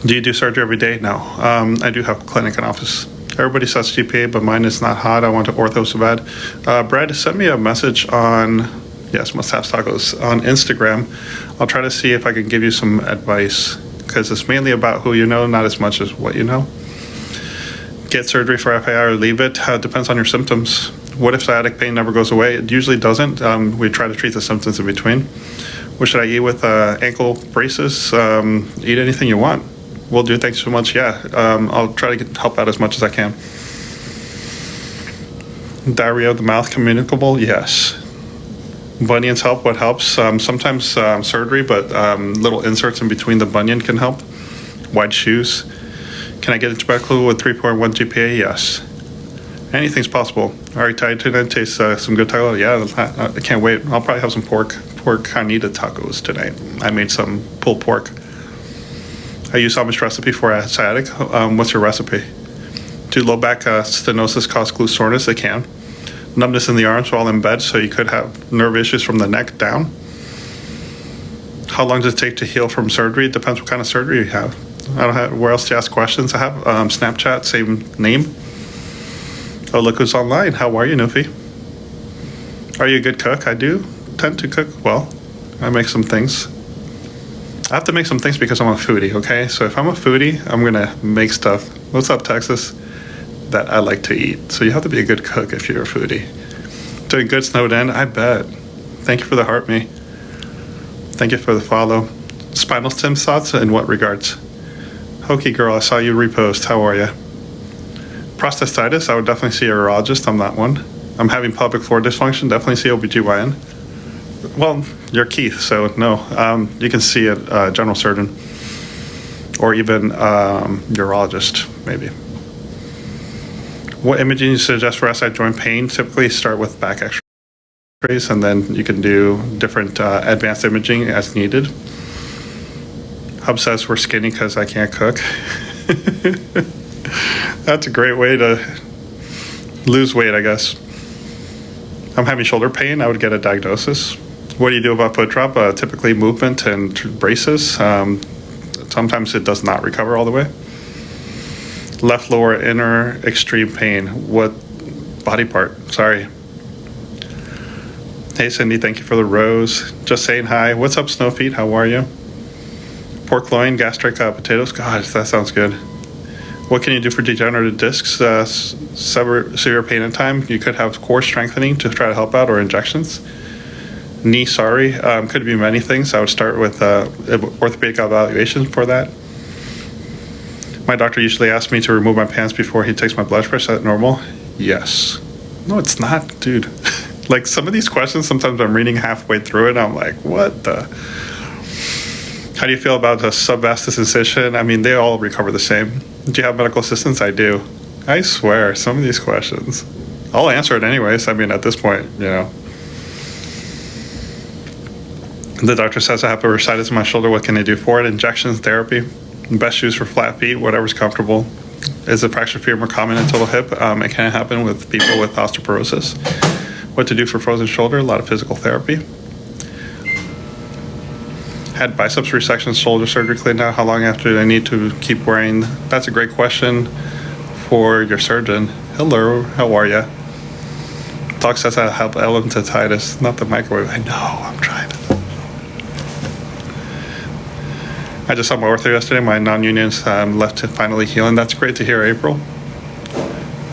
Do you do surgery every day? No. I do have a clinic and office. Everybody says GPA, but mine is not hot. I want to ortho so bad. Brad, send me a message on, yes, Must Have Tacos, on Instagram. I'll try to see if I can give you some advice, because it's mainly about who you know, not as much as what you know. Get surgery for FAI or leave it. Depends on your symptoms. What if sciatic pain never goes away? It usually doesn't. We try to treat the symptoms in between. What should I eat with ankle braces? Eat anything you want. Will do. Thanks so much. Yeah, I'll try to help out as much as I can. Diarrhea of the mouth communicable? Yes. Bunions help. What helps? Sometimes surgery, but little inserts in between the bunion can help. Wide shoes. Can I get into medical with 3.1 GPA? Yes. Anything's possible. All right, tonight tastes some good taco. Yeah, I can't wait. I'll probably have some pork carnita tacos tonight. I made some pulled pork. I use Amish recipe for sciatic. What's your recipe? Do low back stenosis cause glute soreness? It can. Numbness in the arms while in bed, so you could have nerve issues from the neck down. How long does it take to heal from surgery? It depends what kind of surgery you have. I don't have where else to ask questions. I have Snapchat, same name. Oh, look who's online. How are you, Nufi? Are you a good cook? I do tend to cook well. I make some things. I have to make some things because I'm a foodie, okay? So if I'm a foodie, I'm gonna make stuff. What's up, Texas? That I like to eat. So you have to be a good cook if you're a foodie. Doing good snowed in? I bet. Thank you for the heart me. Thank you for the follow. Spinal stem thoughts in what regards? Hokey girl, I saw you repost. How are you? Prostatitis, I would definitely see a urologist on that one. I'm having pelvic floor dysfunction, definitely see OBGYN. Well, you're Keith, so no. You can see a general surgeon or even urologist, maybe. What imaging you suggest for SI joint pain? Typically start with back x-rays, and then you can do different advanced imaging as needed. Hub says we're skinny because I can't cook. That's a great way to lose weight, I guess. I'm having shoulder pain. I would get a diagnosis. What do you do about foot drop? Typically movement and braces. Sometimes it does not recover all the way. Left lower inner extreme pain. What body part? Sorry. Hey, Cindy, thank you for the rose. Just saying hi. What's up, Snowfeet? How are you? Pork loin, gastric potatoes. God, that sounds good. What can you do for degenerative discs? Severe pain and time. You could have core strengthening to try to help out, or injections. Knee, sorry. Could be many things. I would start with orthopedic evaluation for that. My doctor usually asks me to remove my pants before he takes my blood pressure. Is that normal? Yes. No, it's not, dude. Like some of these questions, sometimes I'm reading halfway through it and I'm like, what the? How do you feel about a subvastus incision? I mean, they all recover the same. Do you have medical assistance? I do. I swear, some of these questions. I'll answer it anyways. I mean, at this point, you know. The doctor says I have bursitis in my shoulder. What can I do for it? Injections, therapy. Best shoes for flat feet, whatever's comfortable. Is the fractured femur common in total hip? It can happen with people with osteoporosis. What to do for frozen shoulder? A lot of physical therapy. Had biceps resection, shoulder surgery cleaned out. How long after do I need to keep wearing? That's a great question for your surgeon. Hello, how are you? Doc says I have elephantitis, not the microwave. I know, I'm trying. I just saw my ortho yesterday. My non-unions left to finally healing. That's great to hear, April.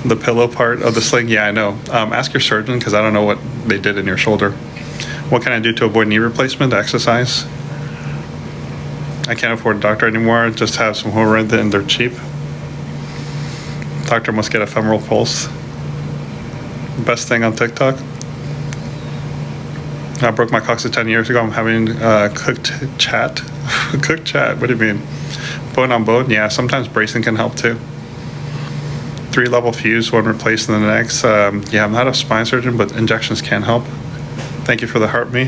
The pillow part of the sling, yeah, I know. Ask your surgeon because I don't know what they did in your shoulder. What can I do to avoid knee replacement? Exercise. I can't afford a doctor anymore. Just have some home rent and they're cheap. Doctor must get a femoral pulse. Best thing on TikTok. I broke my coccyx 10 years ago. I'm having cooked chat. Cooked chat? What do you mean? Bone on bone? Yeah, sometimes bracing can help too. 3-level fuse, one replaced in the next. Yeah, I'm not a spine surgeon, but injections can help. Thank you for the heart me.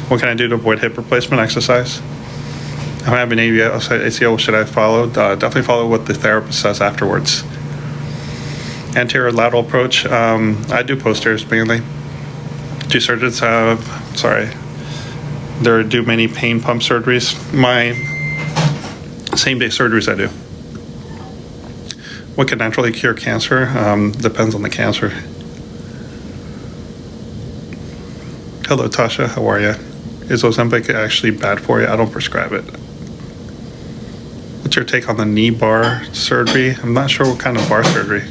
What can I do to avoid hip replacement? Exercise. I'm having ACL. Should I follow? Definitely follow what the therapist says afterwards. Anterior lateral approach. I do posteriors mainly. Two surgeons have, there do many pain pump surgeries. My same-day surgeries I do. What can naturally cure cancer? Depends on the cancer. Hello, Tasha. How are you? Is Ozempic actually bad for you? I don't prescribe it. What's your take on the knee bar surgery? I'm not sure what kind of bar surgery.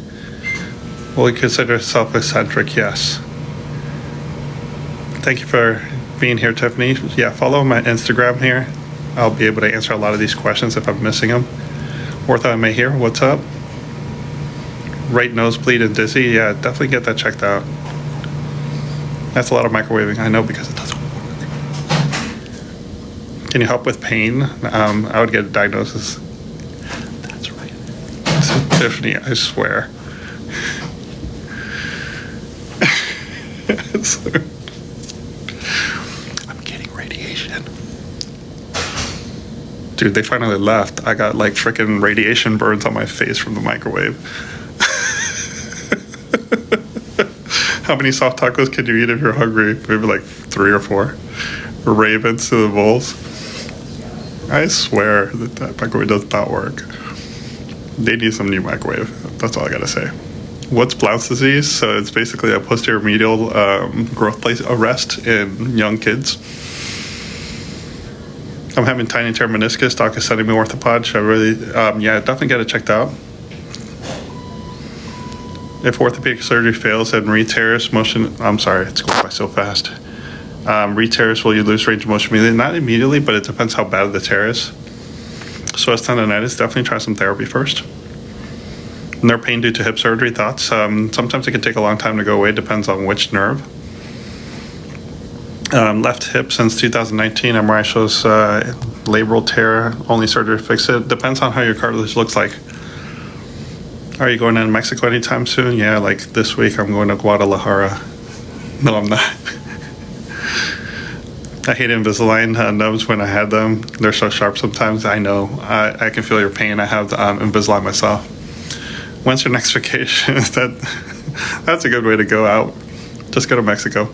Will you consider self-eccentric? Yes. Thank you for being here, Tiffany. Yeah, follow my Instagram here. I'll be able to answer a lot of these questions if I'm missing them. Ortho MA here. What's up? Right nosebleed and dizzy. Yeah, definitely get that checked out. That's a lot of microwaving. I know because it doesn't work. Can you help with pain? I would get a diagnosis. That's right. So, Tiffany, I swear. I'm getting radiation. Dude, they finally left. I got like freaking radiation burns on my face from the microwave. How many soft tacos can you eat if you're hungry? Maybe like 3 or 4. Ravens to the bowls. I swear that microwave does not work. They need some new microwave. That's all I gotta say. What's Blount's disease? So it's basically a posterior medial growth plate arrest in young kids. I'm having tiny tear meniscus. Doc is sending me orthopod. Should I really? Yeah, definitely get it checked out. If orthopedic surgery fails and re-tears motion, I'm sorry, it's going by so fast. Re-tears, will you lose range of motion immediately? Not immediately, but it depends how bad the tear is. Psoas tendonitis, definitely try some therapy first. Nerve pain due to hip surgery, thoughts? Sometimes it can take a long time to go away, depends on which nerve. Left hip since 2019, MRI shows labral tear, only surgery to fix it. Depends on how your cartilage looks like. Are you going to Mexico anytime soon? Yeah, like this week I'm going to Guadalajara. No, I'm not. I hate Invisalign nubs when I had them. They're so sharp sometimes. I know. I can feel your pain. I have Invisalign myself. When's your next vacation? That's a good way to go out. Just go to Mexico.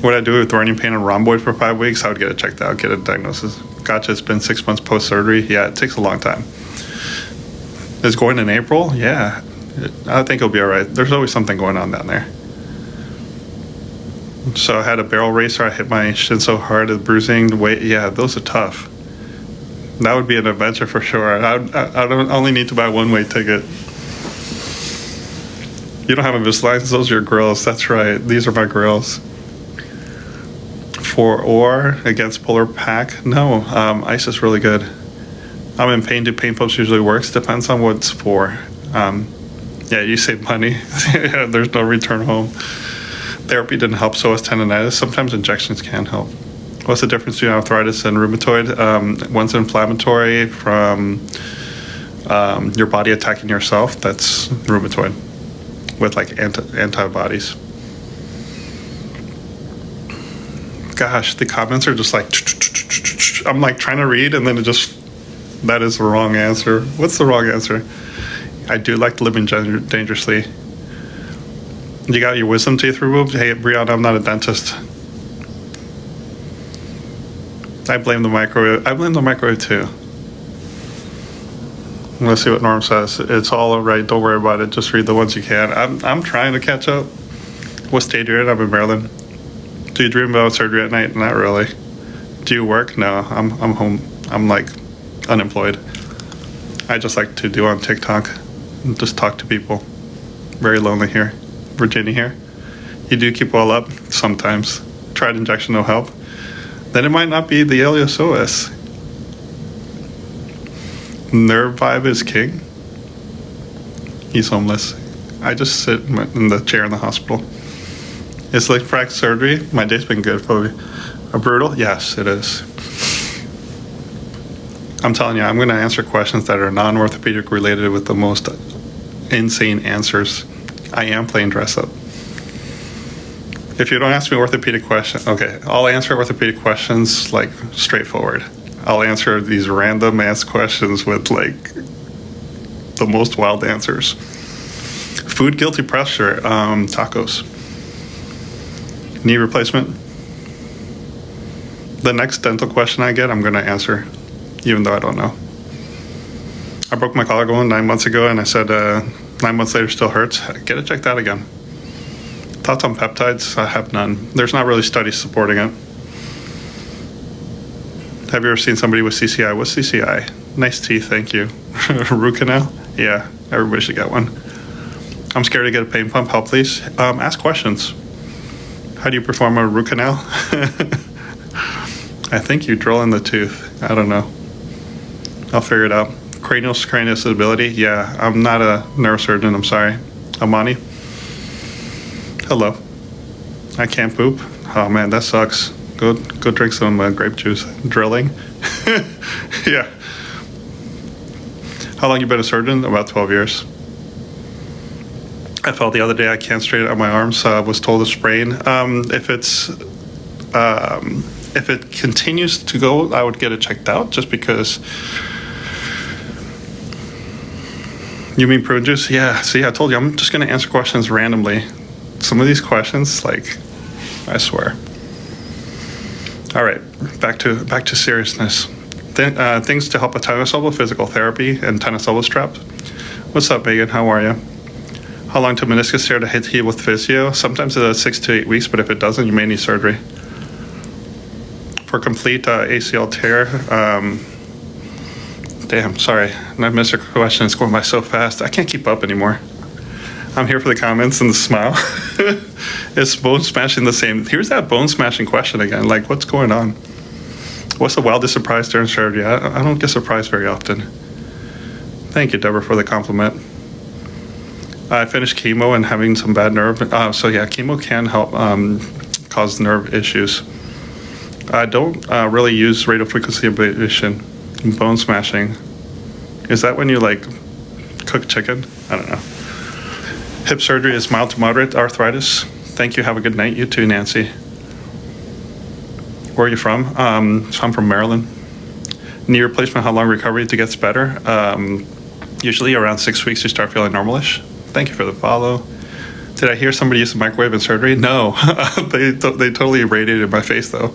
What I do with running pain and rhomboid for 5 weeks, I would get it checked out, get a diagnosis. Gotcha, it's been 6 months post-surgery. Yeah, it takes a long time. Is going in April? Yeah, I think it'll be all right. There's always something going on down there. So I had a barrel racer. I hit my shin so hard, the bruising, weight. Yeah, those are tough. That would be an adventure for sure. I don't only need to buy one-way ticket. You don't have Invisalign? Those are your grills. That's right. These are my grills. For or against polar pack? No, ice is really good. I'm in pain. Do pain pumps usually works? Depends on what it's for. Yeah, you save money. Yeah, there's no return home. Therapy didn't help, so was tendonitis. Sometimes injections can help. What's the difference between arthritis and rheumatoid? One's inflammatory from your body attacking yourself. That's rheumatoid with like antibodies. Gosh, the comments are just like, I'm like trying to read and then it just, that is the wrong answer. What's the wrong answer? I do like living dangerously. You got your wisdom teeth removed? Hey, Brianna, I'm not a dentist. I blame the microwave. I blame the microwave too. Let's see what Norm says. It's all right. Don't worry about it. Just read the ones you can. I'm trying to catch up. What state you're in? I'm in Maryland. Do you dream about surgery at night? Not really. Do you work? No, I'm home. I'm like unemployed. I just like to do on TikTok. Just talk to people. Very lonely here. Virginia here. You do keep well up sometimes. Tried injection, no help. Then it might not be the iliopsoas. Nerve vibe is king. He's homeless. I just sit in the chair in the hospital. Is like fracture surgery? My day's been good, Phoebe. A brutal? Yes, it is. I'm telling you, I'm going to answer questions that are non-orthopedic related with the most insane answers. I am playing dress up. If you don't ask me orthopedic questions, okay, I'll answer orthopedic questions like straightforward. I'll answer these random ass questions with like the most wild answers. Food guilty pleasure, tacos. Knee replacement. The next dental question I get, I'm going to answer, even though I don't know. I broke my collarbone 9 months ago, and I said 9 months later still hurts. Get it checked out again. Thoughts on peptides? I have none. There's not really studies supporting it. Have you ever seen somebody with CCI? What's CCI? Nice teeth, thank you. Root canal? Yeah, everybody should get one. I'm scared to get a pain pump. Help, please. Ask questions. How do you perform a root canal? I think you drill in the tooth. I don't know. I'll figure it out. Cranial stability? Yeah, I'm not a neurosurgeon, I'm sorry. Amani? Hello. I can't poop? Oh man, that sucks. Go drink some grape juice. Drilling? Yeah. How long you been a surgeon? About 12 years. I felt the other day I can't straighten out my arms. Was told to sprain. If it continues to go, I would get it checked out just because. You mean prune juice? Yeah, see, I told you, I'm just going to answer questions randomly. Some of these questions, like, I swear. All right, back to seriousness. Things to help a tennis elbow, physical therapy, and tennis elbow straps. What's up, Megan? How are you? How long to meniscus tear to heal with physio? Sometimes it's 6 to 8 weeks, but if it doesn't, you may need surgery. For complete ACL tear, damn, sorry, I missed your question. It's going by so fast. I can't keep up anymore. I'm here for the comments and the smile. Is bone smashing the same? Here's that bone smashing question again. Like, what's going on? What's the wildest surprise during surgery? I don't get surprised very often. Thank you, Deborah, for the compliment. I finished chemo and having some bad nerve. So yeah, chemo can help cause nerve issues. I don't really use radiofrequency ablation. Bone smashing. Is that when you like cook chicken? I don't know. Hip surgery is mild to moderate arthritis. Thank you. Have a good night. You too, Nancy. Where are you from? So I'm from Maryland. Knee replacement, how long recovery to get better? Usually around 6 weeks you start feeling normalish. Thank you for the follow. Did I hear somebody use a microwave in surgery? No. They totally irradiated my face though.